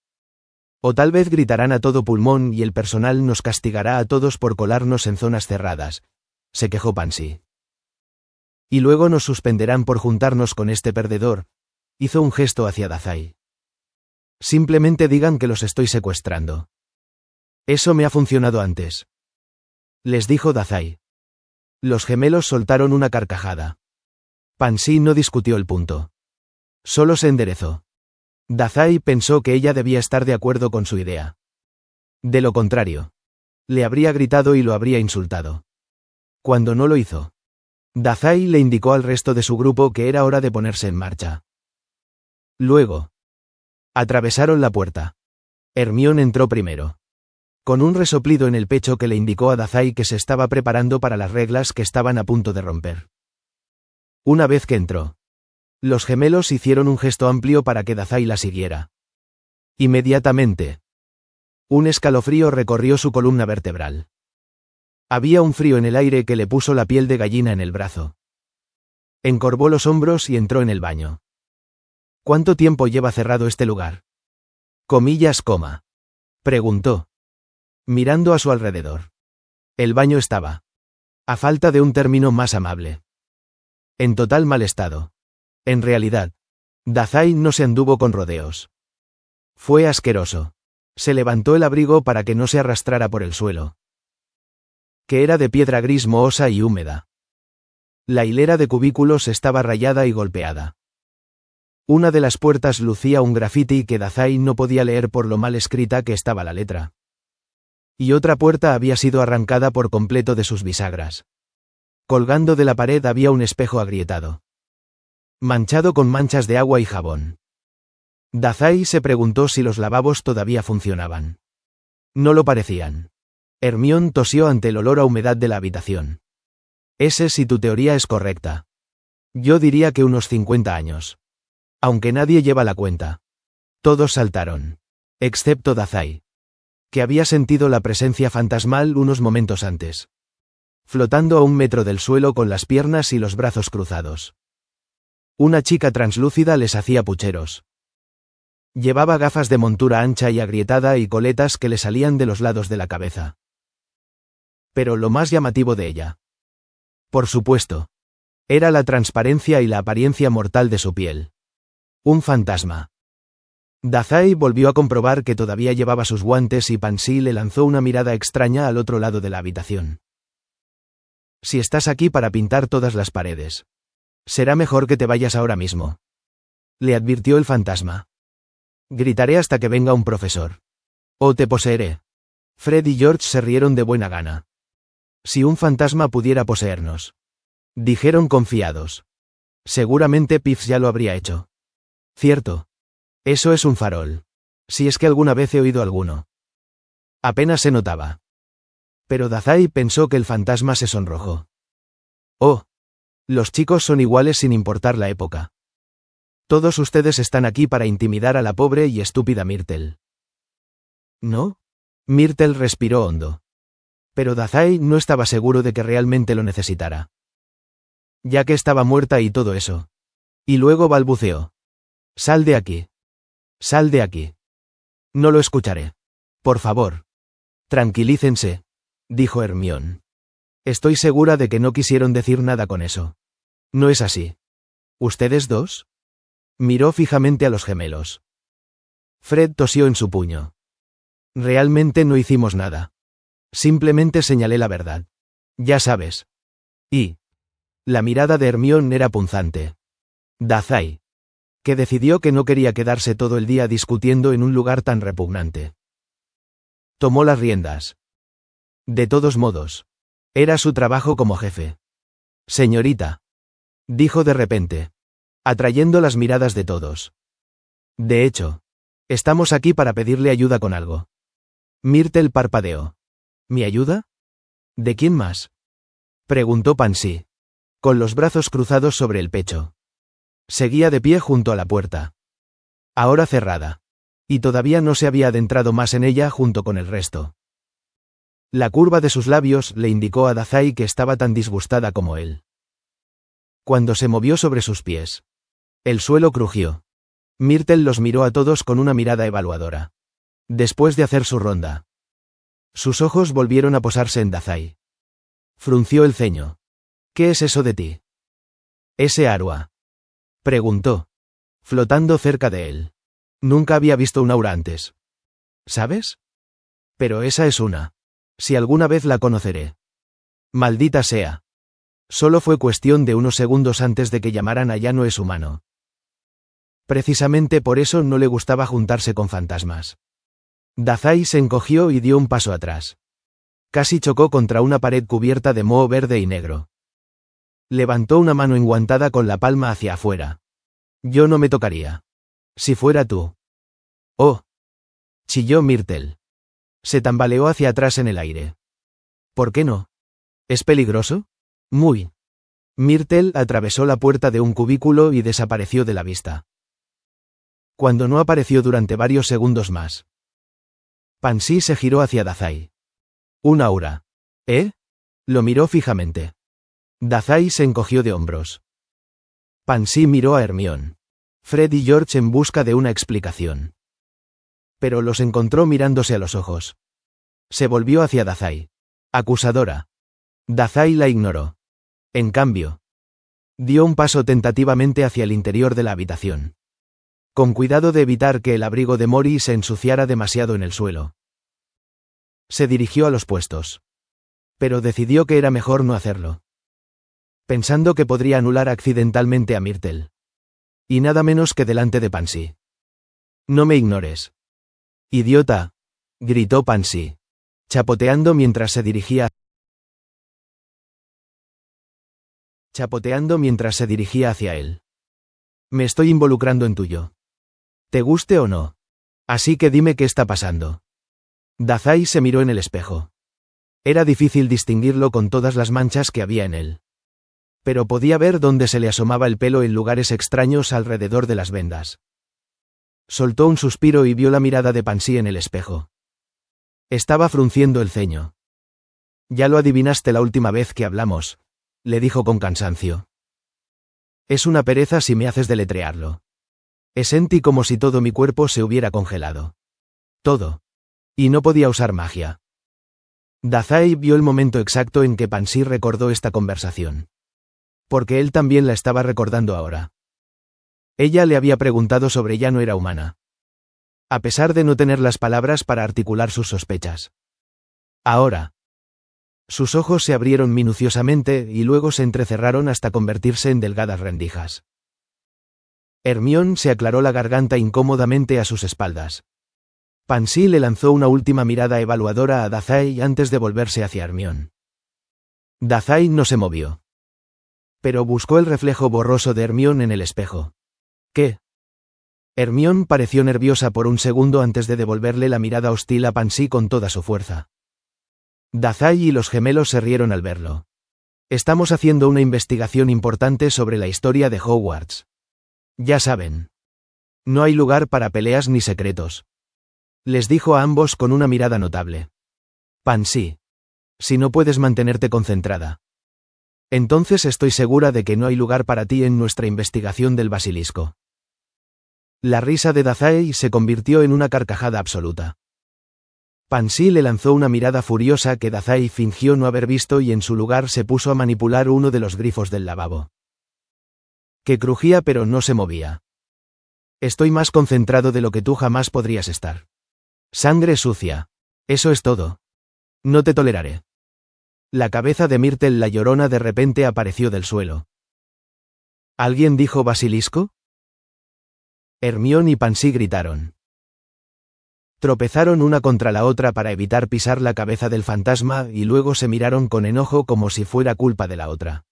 O tal vez gritarán a todo pulmón y el personal nos castigará a todos por colarnos en zonas cerradas, se quejó Pansy. Y luego nos suspenderán por juntarnos con este perdedor, hizo un gesto hacia Dazai. Simplemente digan que los estoy secuestrando. Eso me ha funcionado antes. Les dijo Dazai. Los gemelos soltaron una carcajada. Pansy no discutió el punto. Solo se enderezó. Dazai pensó que ella debía estar de acuerdo con su idea. De lo contrario. Le habría gritado y lo habría insultado. Cuando no lo hizo. Dazai le indicó al resto de su grupo que era hora de ponerse en marcha. Luego. Atravesaron la puerta. Hermione entró primero. Con un resoplido en el pecho que le indicó a Dazai que se estaba preparando para las reglas que estaban a punto de romper. Una vez que entró. Los gemelos hicieron un gesto amplio para que Dazai la siguiera. Inmediatamente. Un escalofrío recorrió su columna vertebral. Había un frío en el aire que le puso la piel de gallina en el brazo. Encorvó los hombros y entró en el baño. ¿Cuánto tiempo lleva cerrado este lugar? Comillas, coma. Preguntó. Mirando a su alrededor. El baño estaba. A falta de un término más amable. En total mal estado. En realidad. Dazai no se anduvo con rodeos. Fue asqueroso. Se levantó el abrigo para que no se arrastrara por el suelo. Que era de piedra gris mohosa y húmeda. La hilera de cubículos estaba rayada y golpeada. Una de las puertas lucía un grafiti que Dazai no podía leer por lo mal escrita que estaba la letra. Y otra puerta había sido arrancada por completo de sus bisagras. Colgando de la pared había un espejo agrietado. Manchado con manchas de agua y jabón. Dazai se preguntó si los lavabos todavía funcionaban. No lo parecían. Hermione tosió ante el olor a humedad de la habitación. Ese si tu teoría es correcta. Yo diría que unos 50 años. Aunque nadie lleva la cuenta. Todos saltaron. Excepto Dazai. Que había sentido la presencia fantasmal unos momentos antes. Flotando a 1 metro del suelo con las piernas y los brazos cruzados. Una chica translúcida les hacía pucheros. Llevaba gafas de montura ancha y agrietada y coletas que le salían de los lados de la cabeza. Pero lo más llamativo de ella. Por supuesto. Era la transparencia y la apariencia mortal de su piel. Un fantasma. Dazai volvió a comprobar que todavía llevaba sus guantes y Pansy le lanzó una mirada extraña al otro lado de la habitación. Si estás aquí para pintar todas las paredes. Será mejor que te vayas ahora mismo. Le advirtió el fantasma. Gritaré hasta que venga un profesor. O te poseeré. Fred y George se rieron de buena gana. Si un fantasma pudiera poseernos. Dijeron confiados. Seguramente Piffs ya lo habría hecho. Cierto. Eso es un farol. Si es que alguna vez he oído alguno. Apenas se notaba. Pero Dazai pensó que el fantasma se sonrojó. Oh. Los chicos son iguales sin importar la época. Todos ustedes están aquí para intimidar a la pobre y estúpida Myrtle. ¿No? Myrtle respiró hondo. Pero Dazai no estaba seguro de que realmente lo necesitara. Ya que estaba muerta y todo eso. Y luego balbuceó. Sal de aquí. Sal de aquí. No lo escucharé. Por favor. Tranquilícense, dijo Hermione. Estoy segura de que no quisieron decir nada con eso. ¿No es así? ¿Ustedes dos? Miró fijamente a los gemelos. Fred tosió en su puño. Realmente no hicimos nada. Simplemente señalé la verdad. Ya sabes. Y la mirada de Hermione era punzante. Dazai. Que decidió que no quería quedarse todo el día discutiendo en un lugar tan repugnante. Tomó las riendas. De todos modos. Era su trabajo como jefe. Señorita. Dijo de repente. Atrayendo las miradas de todos. De hecho. Estamos aquí para pedirle ayuda con algo. Myrtle parpadeó. ¿Mi ayuda? ¿De quién más? Preguntó Pansy. Con los brazos cruzados sobre el pecho. Seguía de pie junto a la puerta. Ahora cerrada. Y todavía no se había adentrado más en ella junto con el resto. La curva de sus labios le indicó a Dazai que estaba tan disgustada como él. Cuando se movió sobre sus pies. El suelo crujió. Myrtle los miró a todos con una mirada evaluadora. Después de hacer su ronda. Sus ojos volvieron a posarse en Dazai. Frunció el ceño. ¿Qué es eso de ti? Ese Arua. Preguntó. Flotando cerca de él. Nunca había visto un aura antes. ¿Sabes? Pero esa es una. Si alguna vez la conoceré. Maldita sea. Solo fue cuestión de unos segundos antes de que llamaran a Ya no es humano. Precisamente por eso no le gustaba juntarse con fantasmas. Dazai se encogió y dio un paso atrás. Casi chocó contra una pared cubierta de moho verde y negro. Levantó una mano enguantada con la palma hacia afuera. Yo no me tocaría. Si fuera tú. Oh. Chilló Myrtle. Se tambaleó hacia atrás en el aire. ¿Por qué no? ¿Es peligroso? Muy. Myrtle atravesó la puerta de un cubículo y desapareció de la vista. Cuando no apareció durante varios segundos más. Pansy se giró hacia Dazai. Un aura. ¿Eh? Lo miró fijamente. Dazai se encogió de hombros. Pansy miró a Hermione. Fred y George en busca de una explicación. Pero los encontró mirándose a los ojos. Se volvió hacia Dazai. Acusadora. Dazai la ignoró. En cambio. Dio un paso tentativamente hacia el interior de la habitación. Con cuidado de evitar que el abrigo de Mori se ensuciara demasiado en el suelo. Se dirigió a los puestos. Pero decidió que era mejor no hacerlo. Pensando que podría anular accidentalmente a Myrtle. Y nada menos que delante de Pansy. No me ignores. Idiota. Gritó Pansy. Chapoteando mientras se dirigía hacia él. Me estoy involucrando en tuyo. ¿Te guste o no? Así que dime qué está pasando. Dazai se miró en el espejo. Era difícil distinguirlo con todas las manchas que había en él. Pero podía ver dónde se le asomaba el pelo en lugares extraños alrededor de las vendas. Soltó un suspiro y vio la mirada de Pansy en el espejo. Estaba frunciendo el ceño. Ya lo adivinaste la última vez que hablamos, le dijo con cansancio. Es una pereza si me haces deletrearlo. Sentí como si todo mi cuerpo se hubiera congelado. Todo. Y no podía usar magia. Dazai vio el momento exacto en que Pansy recordó esta conversación. Porque él también la estaba recordando ahora. Ella le había preguntado sobre Ya no era humana. A pesar de no tener las palabras para articular sus sospechas. Ahora. Sus ojos se abrieron minuciosamente y luego se entrecerraron hasta convertirse en delgadas rendijas. Hermione se aclaró la garganta incómodamente a sus espaldas. Pansy le lanzó una última mirada evaluadora a Dazai antes de volverse hacia Hermione. Dazai no se movió. Pero buscó el reflejo borroso de Hermione en el espejo. ¿Qué? Hermione pareció nerviosa por un segundo antes de devolverle la mirada hostil a Pansy con toda su fuerza. Dazai y los gemelos se rieron al verlo. Estamos haciendo una investigación importante sobre la historia de Hogwarts. Ya saben. No hay lugar para peleas ni secretos. Les dijo a ambos con una mirada notable. Pansy. Si no puedes mantenerte concentrada. Entonces estoy segura de que no hay lugar para ti en nuestra investigación del basilisco. La risa de Dazai se convirtió en una carcajada absoluta. Pansy le lanzó una mirada furiosa que Dazai fingió no haber visto y en su lugar se puso a manipular uno de los grifos del lavabo. Que crujía pero no se movía. Estoy más concentrado de lo que tú jamás podrías estar. Sangre sucia. Eso es todo. No te toleraré. La cabeza de Myrtle la Llorona de repente apareció del suelo. ¿Alguien dijo basilisco? Hermione y Pansy gritaron. Tropezaron una contra la otra para evitar pisar la cabeza del fantasma y luego se miraron con enojo como si fuera culpa de la otra.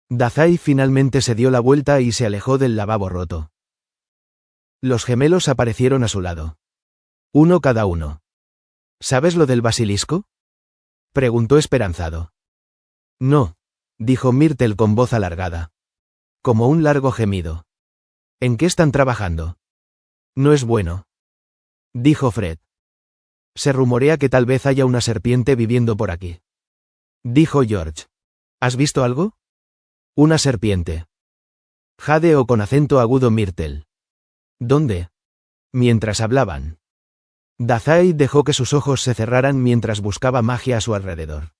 Dazai finalmente se dio la vuelta y se alejó del lavabo roto. Los gemelos aparecieron a su lado. Uno cada uno. ¿Sabes lo del basilisco? Preguntó esperanzado. No, dijo Myrtle con voz alargada. Como un largo gemido. ¿En qué están trabajando? No es bueno. Dijo Fred. Se rumorea que tal vez haya una serpiente viviendo por aquí. Dijo George. ¿Has visto algo? Una serpiente. Jadeó con acento agudo Myrtle. ¿Dónde? Mientras hablaban. Dazai dejó que sus ojos se cerraran mientras buscaba magia a su alrededor.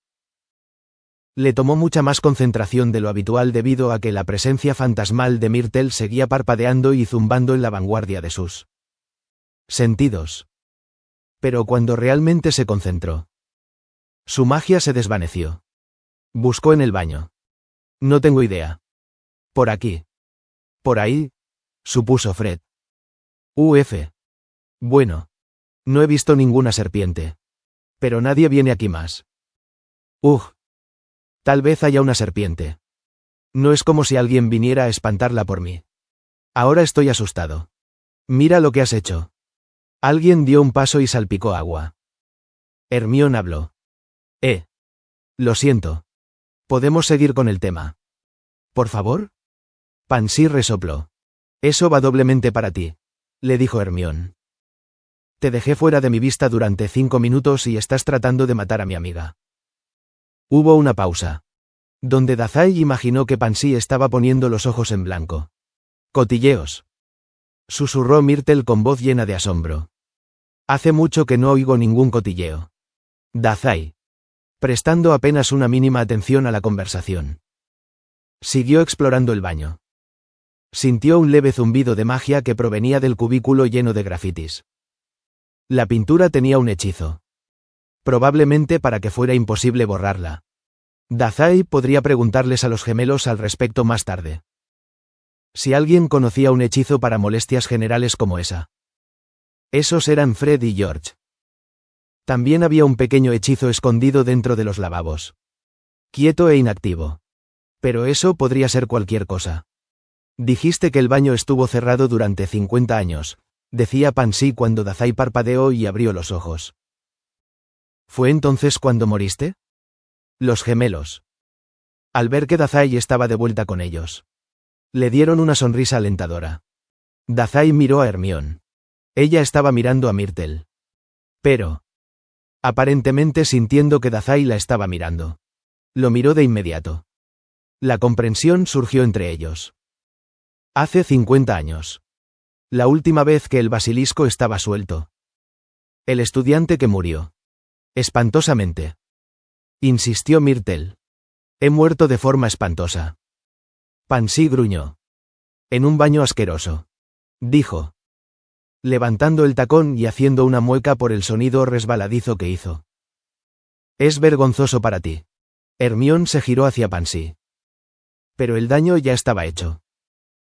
Le tomó mucha más concentración de lo habitual debido a que la presencia fantasmal de Myrtle seguía parpadeando y zumbando en la vanguardia de sus sentidos. Pero cuando realmente se concentró, su magia se desvaneció. Buscó en el baño. No tengo idea. Por aquí. Por ahí, supuso Fred. Uf. Bueno. No he visto ninguna serpiente. Pero nadie viene aquí más. Tal vez haya una serpiente. No es como si alguien viniera a espantarla por mí. Ahora estoy asustado. Mira lo que has hecho. Alguien dio un paso y salpicó agua. Hermione habló. Lo siento. ¿Podemos seguir con el tema? ¿Por favor? Pansy resopló. Eso va doblemente para ti, le dijo Hermione. Te dejé fuera de mi vista durante 5 minutos y estás tratando de matar a mi amiga. Hubo una pausa. Donde Dazai imaginó que Pansy estaba poniendo los ojos en blanco. Cotilleos. Susurró Myrtle con voz llena de asombro. Hace mucho que no oigo ningún cotilleo. Dazai. Prestando apenas una mínima atención a la conversación. Siguió explorando el baño. Sintió un leve zumbido de magia que provenía del cubículo lleno de grafitis. La pintura tenía un hechizo. Probablemente para que fuera imposible borrarla. Dazai podría preguntarles a los gemelos al respecto más tarde. Si alguien conocía un hechizo para molestias generales como esa. Esos eran Fred y George. También había un pequeño hechizo escondido dentro de los lavabos. Quieto e inactivo. Pero eso podría ser cualquier cosa. Dijiste que el baño estuvo cerrado durante 50 años, decía Pansy cuando Dazai parpadeó y abrió los ojos. ¿Fue entonces cuando moriste? Los gemelos. Al ver que Dazai estaba de vuelta con ellos. Le dieron una sonrisa alentadora. Dazai miró a Hermione. Ella estaba mirando a Myrtle. Pero, aparentemente sintiendo que Dazai la estaba mirando. Lo miró de inmediato. La comprensión surgió entre ellos. Hace 50 años. La última vez que el basilisco estaba suelto. El estudiante que murió. Espantosamente. Insistió Myrtle. He muerto de forma espantosa. Pansy gruñó. En un baño asqueroso. Dijo. Levantando el tacón y haciendo una mueca por el sonido resbaladizo que hizo. Es vergonzoso para ti. Hermione se giró hacia Pansy. Pero el daño ya estaba hecho.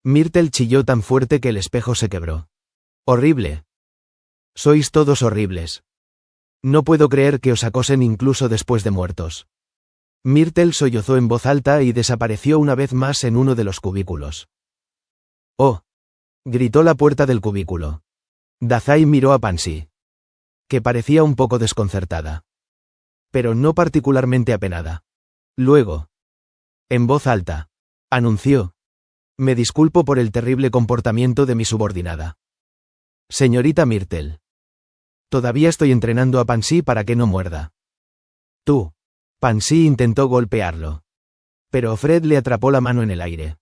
Myrtle chilló tan fuerte que el espejo se quebró. Horrible. Sois todos horribles. No puedo creer que os acosen incluso después de muertos. Myrtle sollozó en voz alta y desapareció una vez más en uno de los cubículos. ¡Oh! Gritó la puerta del cubículo. Dazai miró a Pansy. Que parecía un poco desconcertada. Pero no particularmente apenada. Luego. En voz alta. Anunció. Me disculpo por el terrible comportamiento de mi subordinada. Señorita Myrtle. Todavía estoy entrenando a Pansy para que no muerda. Tú. Pansy intentó golpearlo. Pero Fred le atrapó la mano en el aire.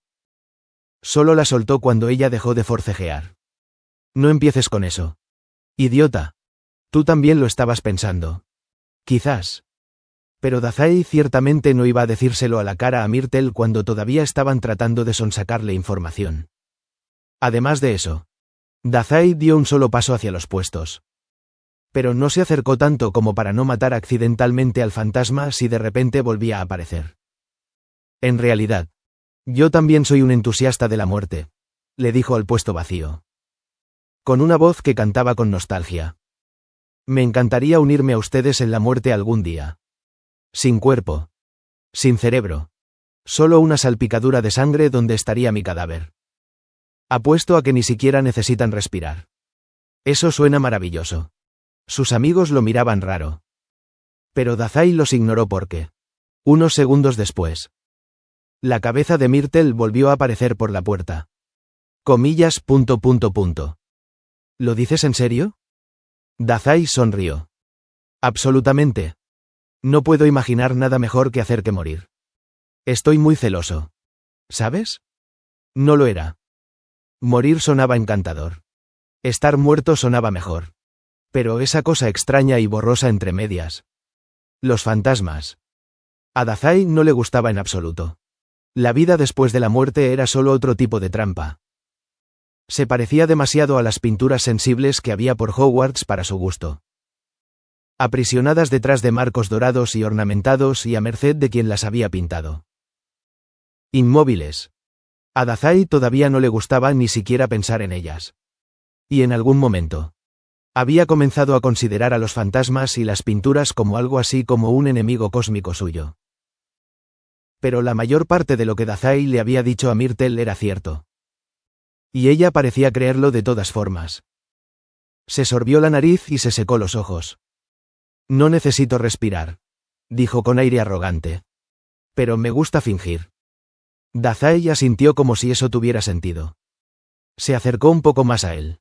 Solo la soltó cuando ella dejó de forcejear. No empieces con eso. Idiota. Tú también lo estabas pensando. Quizás. Pero Dazai ciertamente no iba a decírselo a la cara a Myrtle cuando todavía estaban tratando de sonsacarle información. Además de eso, Dazai dio un solo paso hacia los puestos. Pero no se acercó tanto como para no matar accidentalmente al fantasma si de repente volvía a aparecer. En realidad, yo también soy un entusiasta de la muerte, le dijo al puesto vacío. Con una voz que cantaba con nostalgia. Me encantaría unirme a ustedes en la muerte algún día. Sin cuerpo. Sin cerebro. Solo una salpicadura de sangre donde estaría mi cadáver. Apuesto a que ni siquiera necesitan respirar. Eso suena maravilloso. Sus amigos lo miraban raro. Pero Dazai los ignoró porque, unos segundos después, la cabeza de Myrtle volvió a aparecer por la puerta. Comillas. ¿Lo dices en serio? Dazai sonrió. Absolutamente. No puedo imaginar nada mejor que hacer que morir. Estoy muy celoso. ¿Sabes? No lo era. Morir sonaba encantador. Estar muerto sonaba mejor. Pero esa cosa extraña y borrosa entre medias. Los fantasmas. A Dazai no le gustaba en absoluto. La vida después de la muerte era solo otro tipo de trampa. Se parecía demasiado a las pinturas sensibles que había por Hogwarts para su gusto. Aprisionadas detrás de marcos dorados y ornamentados y a merced de quien las había pintado. Inmóviles. A Dazai todavía no le gustaba ni siquiera pensar en ellas. Y en algún momento había comenzado a considerar a los fantasmas y las pinturas como algo así como un enemigo cósmico suyo. Pero la mayor parte de lo que Dazai le había dicho a Myrtle era cierto. Y ella parecía creerlo de todas formas. Se sorbió la nariz y se secó los ojos. No necesito respirar, dijo con aire arrogante. Pero me gusta fingir. Dazai asintió como si eso tuviera sentido. Se acercó un poco más a él.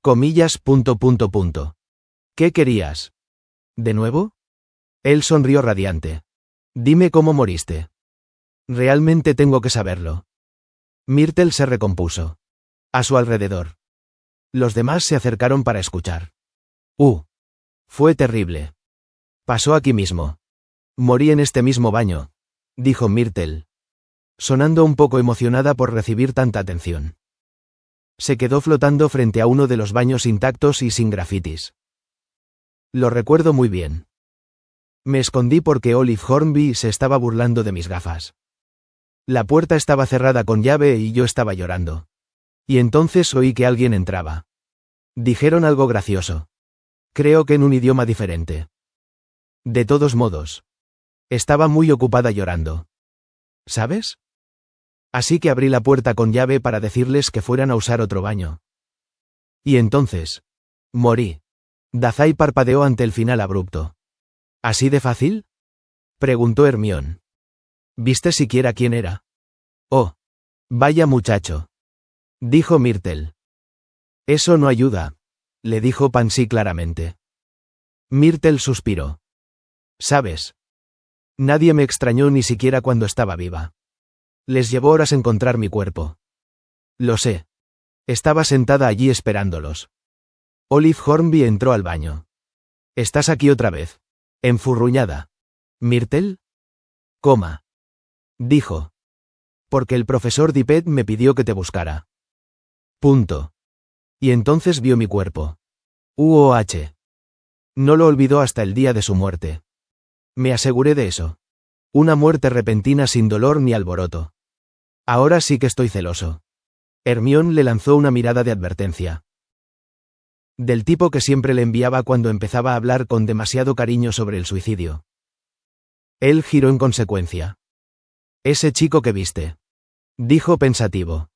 Comillas. ¿Qué querías? ¿De nuevo? Él sonrió radiante. Dime cómo moriste. Realmente tengo que saberlo. Myrtle se recompuso. A su alrededor. Los demás se acercaron para escuchar. Fue terrible. Pasó aquí mismo. Morí en este mismo baño, dijo Myrtle, sonando un poco emocionada por recibir tanta atención. Se quedó flotando frente a uno de los baños intactos y sin grafitis. Lo recuerdo muy bien. Me escondí porque Olive Hornby se estaba burlando de mis gafas. La puerta estaba cerrada con llave y yo estaba llorando. Y entonces oí que alguien entraba. Dijeron algo gracioso. Creo que en un idioma diferente. De todos modos, estaba muy ocupada llorando. ¿Sabes? Así que abrí la puerta con llave para decirles que fueran a usar otro baño. Y entonces, morí. Dazai parpadeó ante el final abrupto. ¿Así de fácil? Preguntó Hermione. ¿Viste siquiera quién era? Oh, vaya muchacho, dijo Myrtle. Eso no ayuda, le dijo Pansy claramente. Myrtle suspiró. ¿Sabes? Nadie me extrañó ni siquiera cuando estaba viva. Les llevó horas encontrar mi cuerpo. Lo sé. Estaba sentada allí esperándolos. Olive Hornby entró al baño. ¿Estás aquí otra vez? Enfurruñada. ¿Myrtle? Coma. Dijo. Porque el profesor Dippet me pidió que te buscara. Punto. Y entonces vio mi cuerpo. UOH. No lo olvidó hasta el día de su muerte. Me aseguré de eso. Una muerte repentina sin dolor ni alboroto. Ahora sí que estoy celoso. Hermione le lanzó una mirada de advertencia. Del tipo que siempre le enviaba cuando empezaba a hablar con demasiado cariño sobre el suicidio. Él giró en consecuencia. Ese chico que viste, dijo pensativo.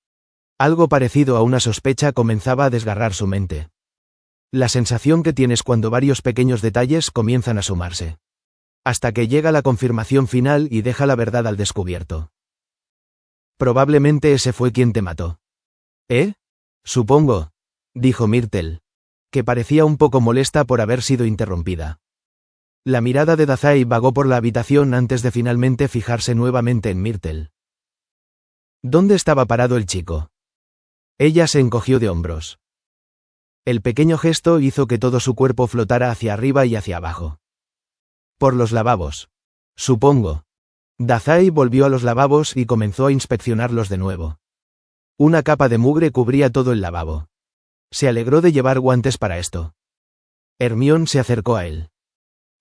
Algo parecido a una sospecha comenzaba a desgarrar su mente. La sensación que tienes cuando varios pequeños detalles comienzan a sumarse. Hasta que llega la confirmación final y deja la verdad al descubierto. Probablemente ese fue quien te mató. ¿Eh? Supongo, dijo Myrtle, que parecía un poco molesta por haber sido interrumpida. La mirada de Dazai vagó por la habitación antes de finalmente fijarse nuevamente en Myrtle. ¿Dónde estaba parado el chico? Ella se encogió de hombros. El pequeño gesto hizo que todo su cuerpo flotara hacia arriba y hacia abajo. Por los lavabos. Supongo. Dazai volvió a los lavabos y comenzó a inspeccionarlos de nuevo. Una capa de mugre cubría todo el lavabo. Se alegró de llevar guantes para esto. Hermione se acercó a él.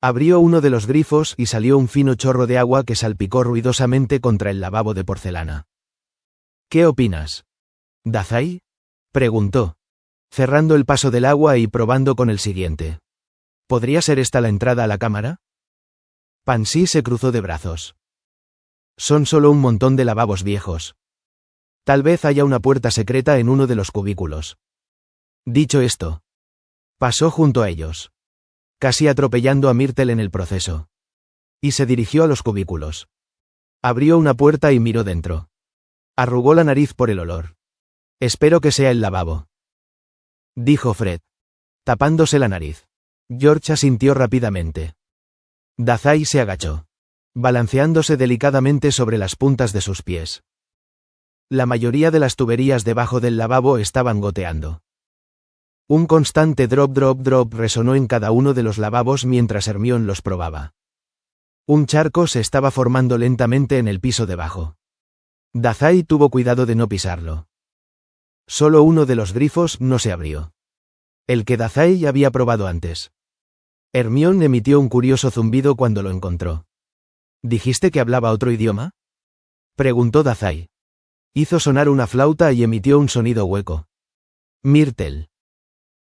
Abrió uno de los grifos y salió un fino chorro de agua que salpicó ruidosamente contra el lavabo de porcelana. ¿Qué opinas? ¿Dazai? Preguntó, cerrando el paso del agua y probando con el siguiente. ¿Podría ser esta la entrada a la cámara? Pansy se cruzó de brazos. Son solo un montón de lavabos viejos. Tal vez haya una puerta secreta en uno de los cubículos. Dicho esto, pasó junto a ellos, casi atropellando a Myrtle en el proceso. Y se dirigió a los cubículos. Abrió una puerta y miró dentro. Arrugó la nariz por el olor. Espero que sea el lavabo, dijo Fred, tapándose la nariz. George asintió rápidamente. Dazai se agachó, balanceándose delicadamente sobre las puntas de sus pies. La mayoría de las tuberías debajo del lavabo estaban goteando. Un constante drop drop drop resonó en cada uno de los lavabos mientras Hermione los probaba. Un charco se estaba formando lentamente en el piso debajo. Dazai tuvo cuidado de no pisarlo. Solo uno de los grifos no se abrió. El que Dazai había probado antes. Hermione emitió un curioso zumbido cuando lo encontró. ¿Dijiste que hablaba otro idioma? Preguntó Dazai. Hizo sonar una flauta y emitió un sonido hueco. Myrtle,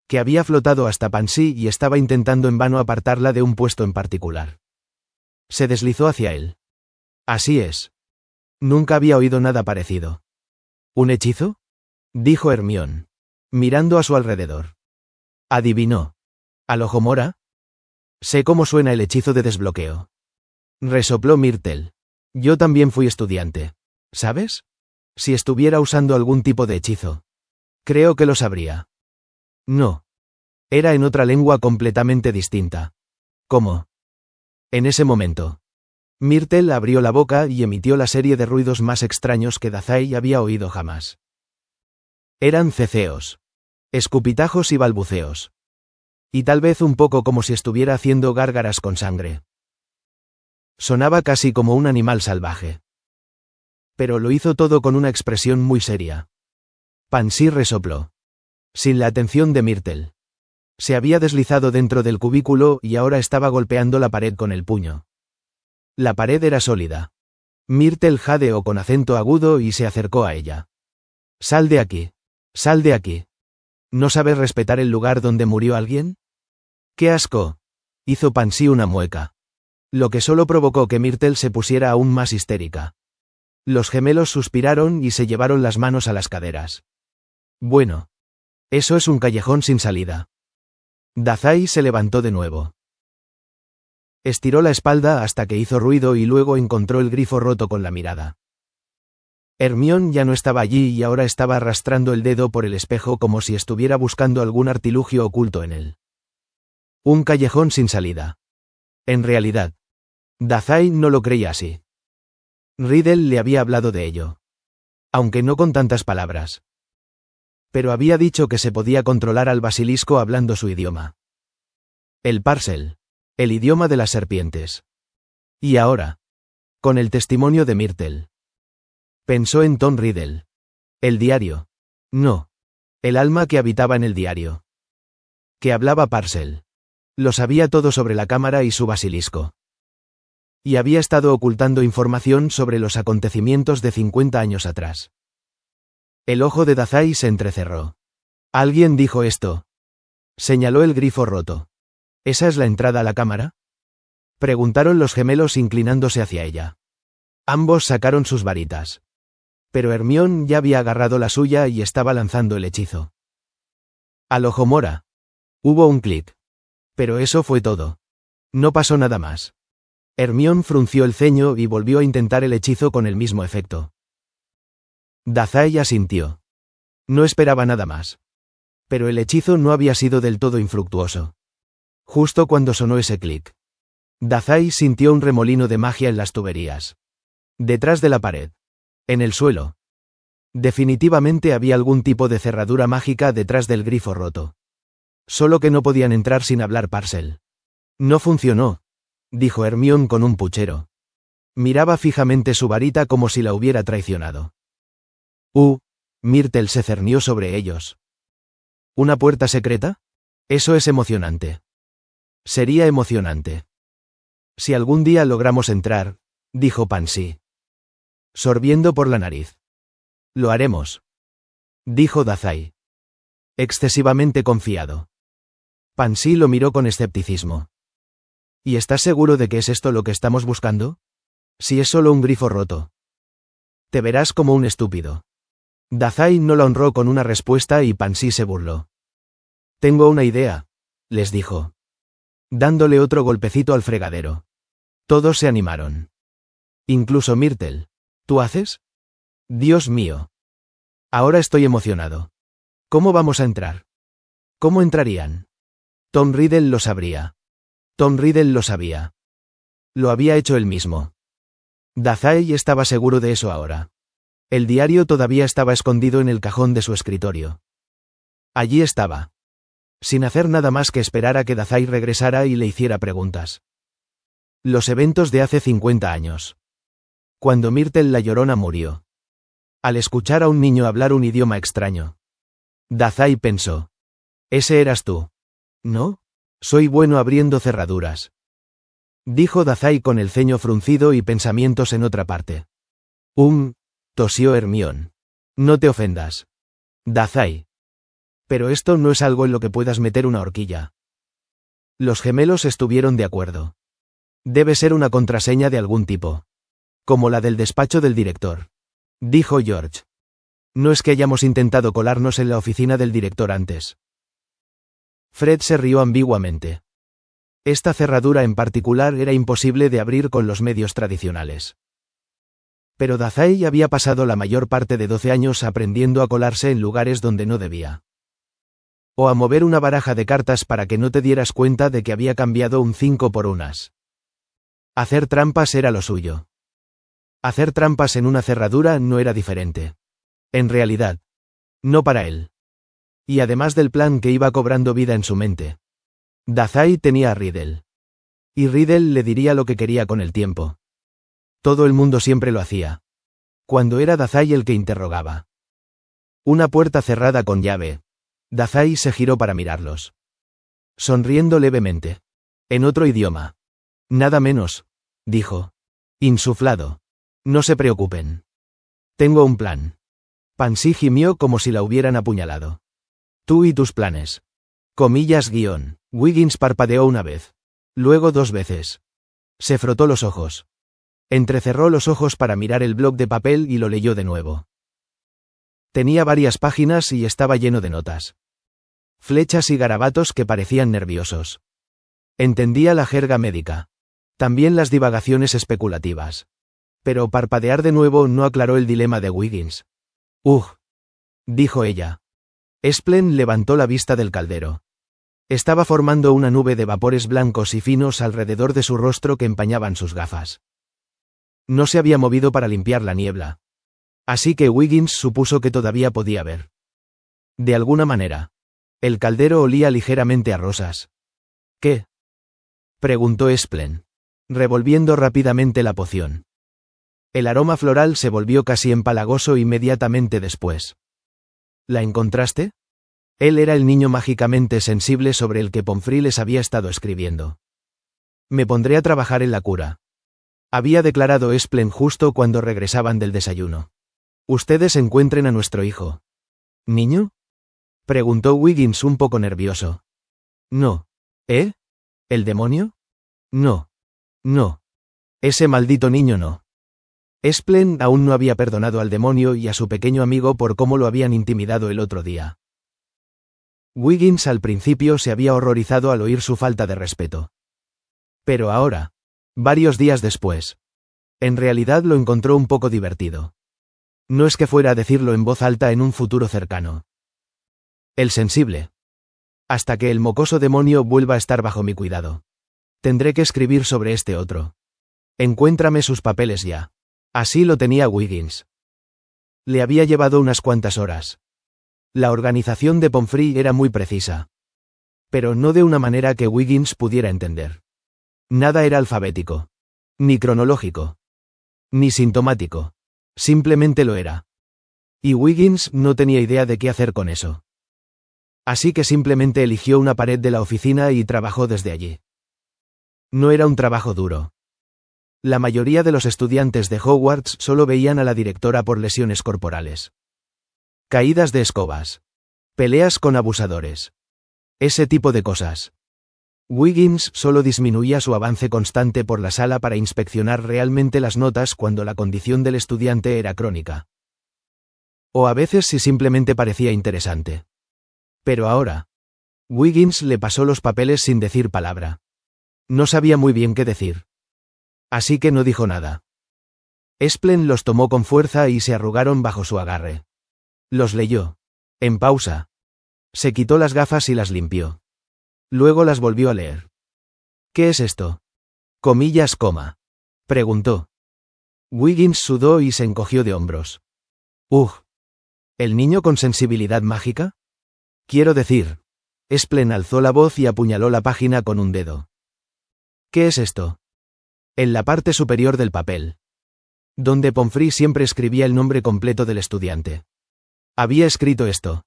que había flotado hasta Pansy y estaba intentando en vano apartarla de un puesto en particular. Se deslizó hacia él. Así es. Nunca había oído nada parecido. ¿Un hechizo? Dijo Hermione, mirando a su alrededor. Adivinó. ¿Alohomora? Sé cómo suena el hechizo de desbloqueo. Resopló Myrtle. Yo también fui estudiante. ¿Sabes? Si estuviera usando algún tipo de hechizo. Creo que lo sabría. No. Era en otra lengua completamente distinta. ¿Cómo? En ese momento, Myrtle abrió la boca y emitió la serie de ruidos más extraños que Dazai había oído jamás. Eran ceceos, escupitajos y balbuceos. Y tal vez un poco como si estuviera haciendo gárgaras con sangre. Sonaba casi como un animal salvaje. Pero lo hizo todo con una expresión muy seria. Pansy resopló. Sin la atención de Myrtle. Se había deslizado dentro del cubículo y ahora estaba golpeando la pared con el puño. La pared era sólida. Myrtle jadeó con acento agudo y se acercó a ella. Sal de aquí. Sal de aquí. ¿No sabes respetar el lugar donde murió alguien? ¡Qué asco! Hizo Pansy una mueca. Lo que solo provocó que Myrtle se pusiera aún más histérica. Los gemelos suspiraron y se llevaron las manos a las caderas. Bueno. Eso es un callejón sin salida. Dazai se levantó de nuevo. Estiró la espalda hasta que hizo ruido y luego encontró el grifo roto con la mirada. Hermione ya no estaba allí y ahora estaba arrastrando el dedo por el espejo como si estuviera buscando algún artilugio oculto en él. Un callejón sin salida. En realidad, Dazai no lo creía así. Riddle le había hablado de ello. Aunque no con tantas palabras. Pero había dicho que se podía controlar al basilisco hablando su idioma. El Parcel. El idioma de las serpientes. Y ahora, con el testimonio de Myrtle. Pensó en Tom Riddle. El diario. No. El alma que habitaba en el diario. Que hablaba Parcel. Lo sabía todo sobre la cámara y su basilisco. Y había estado ocultando información sobre los acontecimientos de 50 años atrás. El ojo de Dazai se entrecerró. ¿Alguien dijo esto? Señaló el grifo roto. ¿Esa es la entrada a la cámara? Preguntaron los gemelos inclinándose hacia ella. Ambos sacaron sus varitas. Pero Hermione ya había agarrado la suya y estaba lanzando el hechizo. Alohomora. Hubo un clic. Pero eso fue todo. No pasó nada más. Hermione frunció el ceño y volvió a intentar el hechizo con el mismo efecto. Dazai asintió. No esperaba nada más. Pero el hechizo no había sido del todo infructuoso. Justo cuando sonó ese clic, Dazai sintió un remolino de magia en las tuberías. Detrás de la pared. En el suelo. Definitivamente había algún tipo de cerradura mágica detrás del grifo roto. Solo que no podían entrar sin hablar Parcel. No funcionó, dijo Hermione con un puchero. Miraba fijamente su varita como si la hubiera traicionado. Myrtle se cernió sobre ellos. ¿Una puerta secreta? Eso es emocionante. Sería emocionante. Si algún día logramos entrar, dijo Pansy, sorbiendo por la nariz. Lo haremos, dijo Dazai, excesivamente confiado. Pansy lo miró con escepticismo. ¿Y estás seguro de que es esto lo que estamos buscando? Si es solo un grifo roto. Te verás como un estúpido. Dazai no la honró con una respuesta y Pansy se burló. Tengo una idea, les dijo, dándole otro golpecito al fregadero. Todos se animaron. Incluso Myrtle. ¿Tú haces? Dios mío. Ahora estoy emocionado. ¿Cómo vamos a entrar? ¿Cómo entrarían? Tom Riddle lo sabría. Tom Riddle lo sabía. Lo había hecho él mismo. Dazai estaba seguro de eso ahora. El diario todavía estaba escondido en el cajón de su escritorio. Allí estaba. Sin hacer nada más que esperar a que Dazai regresara y le hiciera preguntas. Los eventos de hace 50 años. Cuando Myrtle la Llorona murió. Al escuchar a un niño hablar un idioma extraño. Dazai pensó. Ese eras tú. ¿No? Soy bueno abriendo cerraduras. Dijo Dazai con el ceño fruncido y pensamientos en otra parte. Tosió Hermione. No te ofendas. Dazai. Pero esto no es algo en lo que puedas meter una horquilla. Los gemelos estuvieron de acuerdo. Debe ser una contraseña de algún tipo. Como la del despacho del director. Dijo George. No es que hayamos intentado colarnos en la oficina del director antes. Fred se rió ambiguamente. Esta cerradura en particular era imposible de abrir con los medios tradicionales. Pero Dazai había pasado la mayor parte de 12 años aprendiendo a colarse en lugares donde no debía. O a mover una baraja de cartas para que no te dieras cuenta de que había cambiado un 5 por unas. Hacer trampas era lo suyo. Hacer trampas en una cerradura no era diferente. En realidad. No para él. Y además del plan que iba cobrando vida en su mente. Dazai tenía a Riddle. Y Riddle le diría lo que quería con el tiempo. Todo el mundo siempre lo hacía. Cuando era Dazai el que interrogaba. Una puerta cerrada con llave. Dazai se giró para mirarlos. Sonriendo levemente. En otro idioma. Nada menos, dijo. Insuflado. No se preocupen. Tengo un plan. Pansy gimió como si la hubieran apuñalado. Tú y tus planes. _. Wiggins parpadeó una vez. Luego 2 veces. Se frotó los ojos. Entrecerró los ojos para mirar el bloc de papel y lo leyó de nuevo. Tenía varias páginas y estaba lleno de notas. Flechas y garabatos que parecían nerviosos. Entendía la jerga médica. También las divagaciones especulativas. Pero parpadear de nuevo no aclaró el dilema de Wiggins. Dijo ella. Splen levantó la vista del caldero. Estaba formando una nube de vapores blancos y finos alrededor de su rostro que empañaban sus gafas. No se había movido para limpiar la niebla. Así que Wiggins supuso que todavía podía ver. De alguna manera. El caldero olía ligeramente a rosas. ¿Qué? Preguntó Splen, revolviendo rápidamente la poción. El aroma floral se volvió casi empalagoso inmediatamente después. ¿La encontraste? Él era el niño mágicamente sensible sobre el que Pomfrey les había estado escribiendo. Me pondré a trabajar en la cura. Había declarado Splen justo cuando regresaban del desayuno. Ustedes encuentren a nuestro hijo. ¿Niño? Preguntó Wiggins un poco nervioso. No. ¿Eh? ¿El demonio? No. No. Ese maldito niño no. Splen aún no había perdonado al demonio y a su pequeño amigo por cómo lo habían intimidado el otro día. Wiggins al principio se había horrorizado al oír su falta de respeto. Pero ahora, varios días después, en realidad lo encontró un poco divertido. No es que fuera a decirlo en voz alta en un futuro cercano. El sensible. Hasta que el mocoso demonio vuelva a estar bajo mi cuidado. Tendré que escribir sobre este otro. Encuéntrame sus papeles ya. Así lo tenía Wiggins. Le había llevado unas cuantas horas. La organización de Pomfrey era muy precisa. Pero no de una manera que Wiggins pudiera entender. Nada era alfabético. Ni cronológico. Ni sintomático. Simplemente lo era. Y Wiggins no tenía idea de qué hacer con eso. Así que simplemente eligió una pared de la oficina y trabajó desde allí. No era un trabajo duro. La mayoría de los estudiantes de Hogwarts solo veían a la directora por lesiones corporales. Caídas de escobas. Peleas con abusadores. Ese tipo de cosas. Wiggins solo disminuía su avance constante por la sala para inspeccionar realmente las notas cuando la condición del estudiante era crónica. O a veces si simplemente parecía interesante. Pero ahora. Wiggins le pasó los papeles sin decir palabra. No sabía muy bien qué decir. Así que no dijo nada. Splen los tomó con fuerza y se arrugaron bajo su agarre. Los leyó. En pausa. Se quitó las gafas y las limpió. Luego las volvió a leer. ¿Qué es esto? Comillas, coma. Preguntó. Wiggins sudó y se encogió de hombros. ¿El niño con sensibilidad mágica? Quiero decir. Splen alzó la voz y apuñaló la página con un dedo. ¿Qué es esto? En la parte superior del papel. Donde Pomfrey siempre escribía el nombre completo del estudiante. Había escrito esto.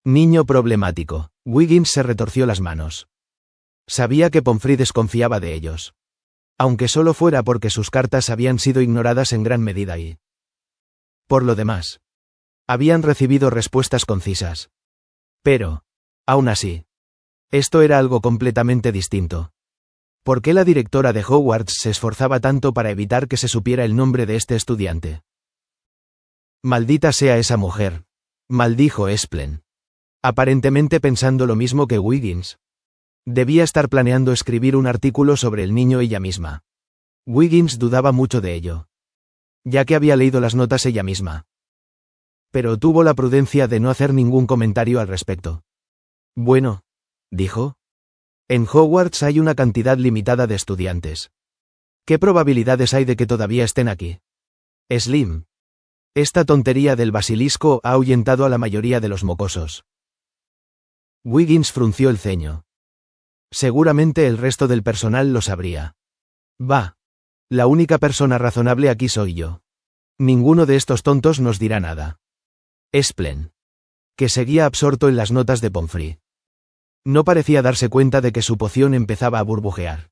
Niño problemático. Wiggins se retorció las manos. Sabía que Pomfrey desconfiaba de ellos. Aunque solo fuera porque sus cartas habían sido ignoradas en gran medida y... Por lo demás. Habían recibido respuestas concisas. Pero, aún así, esto era algo completamente distinto. ¿Por qué la directora de Hogwarts se esforzaba tanto para evitar que se supiera el nombre de este estudiante? Maldita sea esa mujer, maldijo Splen. Aparentemente pensando lo mismo que Wiggins. Debía estar planeando escribir un artículo sobre el niño ella misma. Wiggins dudaba mucho de ello. Ya que había leído las notas ella misma. Pero tuvo la prudencia de no hacer ningún comentario al respecto. Bueno, dijo. En Hogwarts hay una cantidad limitada de estudiantes. ¿Qué probabilidades hay de que todavía estén aquí? Slim. Esta tontería del basilisco ha ahuyentado a la mayoría de los mocosos. Wiggins frunció el ceño. Seguramente el resto del personal lo sabría. Va. La única persona razonable aquí soy yo. Ninguno de estos tontos nos dirá nada. Splen. Que seguía absorto en las notas de Pomfrey. No parecía darse cuenta de que su poción empezaba a burbujear.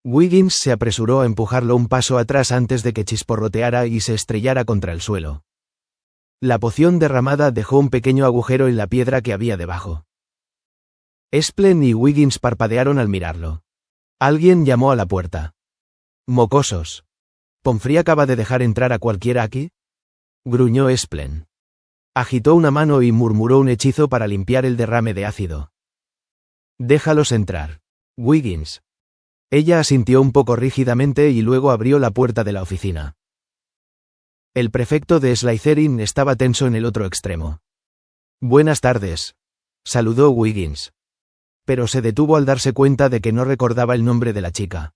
Wiggins se apresuró a empujarlo un paso atrás antes de que chisporroteara y se estrellara contra el suelo. La poción derramada dejó un pequeño agujero en la piedra que había debajo. Splen y Wiggins parpadearon al mirarlo. Alguien llamó a la puerta. Mocosos. ¿Pomfrey acaba de dejar entrar a cualquiera aquí? Gruñó Splen. Agitó una mano y murmuró un hechizo para limpiar el derrame de ácido. Déjalos entrar. Wiggins. Ella asintió un poco rígidamente y luego abrió la puerta de la oficina. El prefecto de Slytherin estaba tenso en el otro extremo. Buenas tardes. Saludó Wiggins. Pero se detuvo al darse cuenta de que no recordaba el nombre de la chica.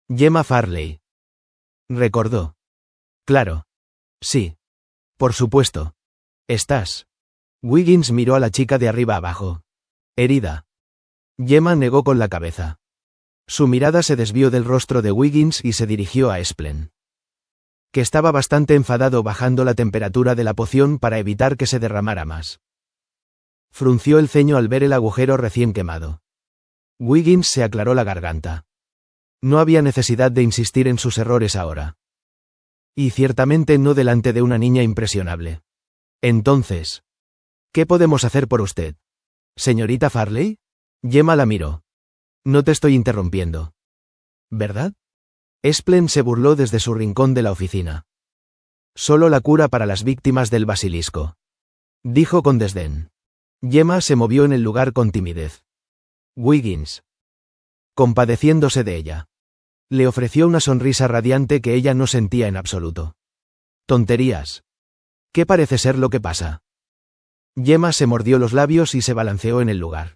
Gemma Farley. Recordó. Claro. Sí. Por supuesto. ¿Estás? Wiggins miró a la chica de arriba abajo. Herida. Gemma negó con la cabeza. Su mirada se desvió del rostro de Wiggins y se dirigió a Splen. Que estaba bastante enfadado bajando la temperatura de la poción para evitar que se derramara más. Frunció el ceño al ver el agujero recién quemado. Wiggins se aclaró la garganta. No había necesidad de insistir en sus errores ahora. Y ciertamente no delante de una niña impresionable. Entonces, ¿qué podemos hacer por usted? ¿Señorita Farley? Gemma la miró. No te estoy interrumpiendo. ¿Verdad? Splen se burló desde su rincón de la oficina. Solo la cura para las víctimas del basilisco. Dijo con desdén. Gemma se movió en el lugar con timidez. Wiggins. Compadeciéndose de ella. Le ofreció una sonrisa radiante que ella no sentía en absoluto. Tonterías. ¿Qué parece ser lo que pasa? Gemma se mordió los labios y se balanceó en el lugar.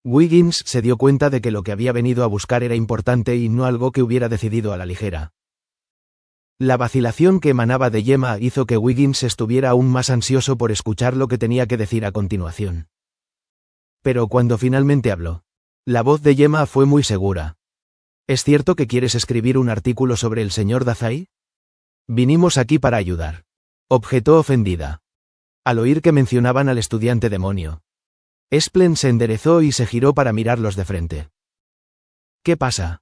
Wiggins se dio cuenta de que lo que había venido a buscar era importante y no algo que hubiera decidido a la ligera. La vacilación que emanaba de Gemma hizo que Wiggins estuviera aún más ansioso por escuchar lo que tenía que decir a continuación. Pero cuando finalmente habló, la voz de Gemma fue muy segura. ¿Es cierto que quieres escribir un artículo sobre el señor Dazai? Vinimos aquí para ayudar, objetó ofendida. Al oír que mencionaban al estudiante demonio, Splen se enderezó y se giró para mirarlos de frente. ¿Qué pasa?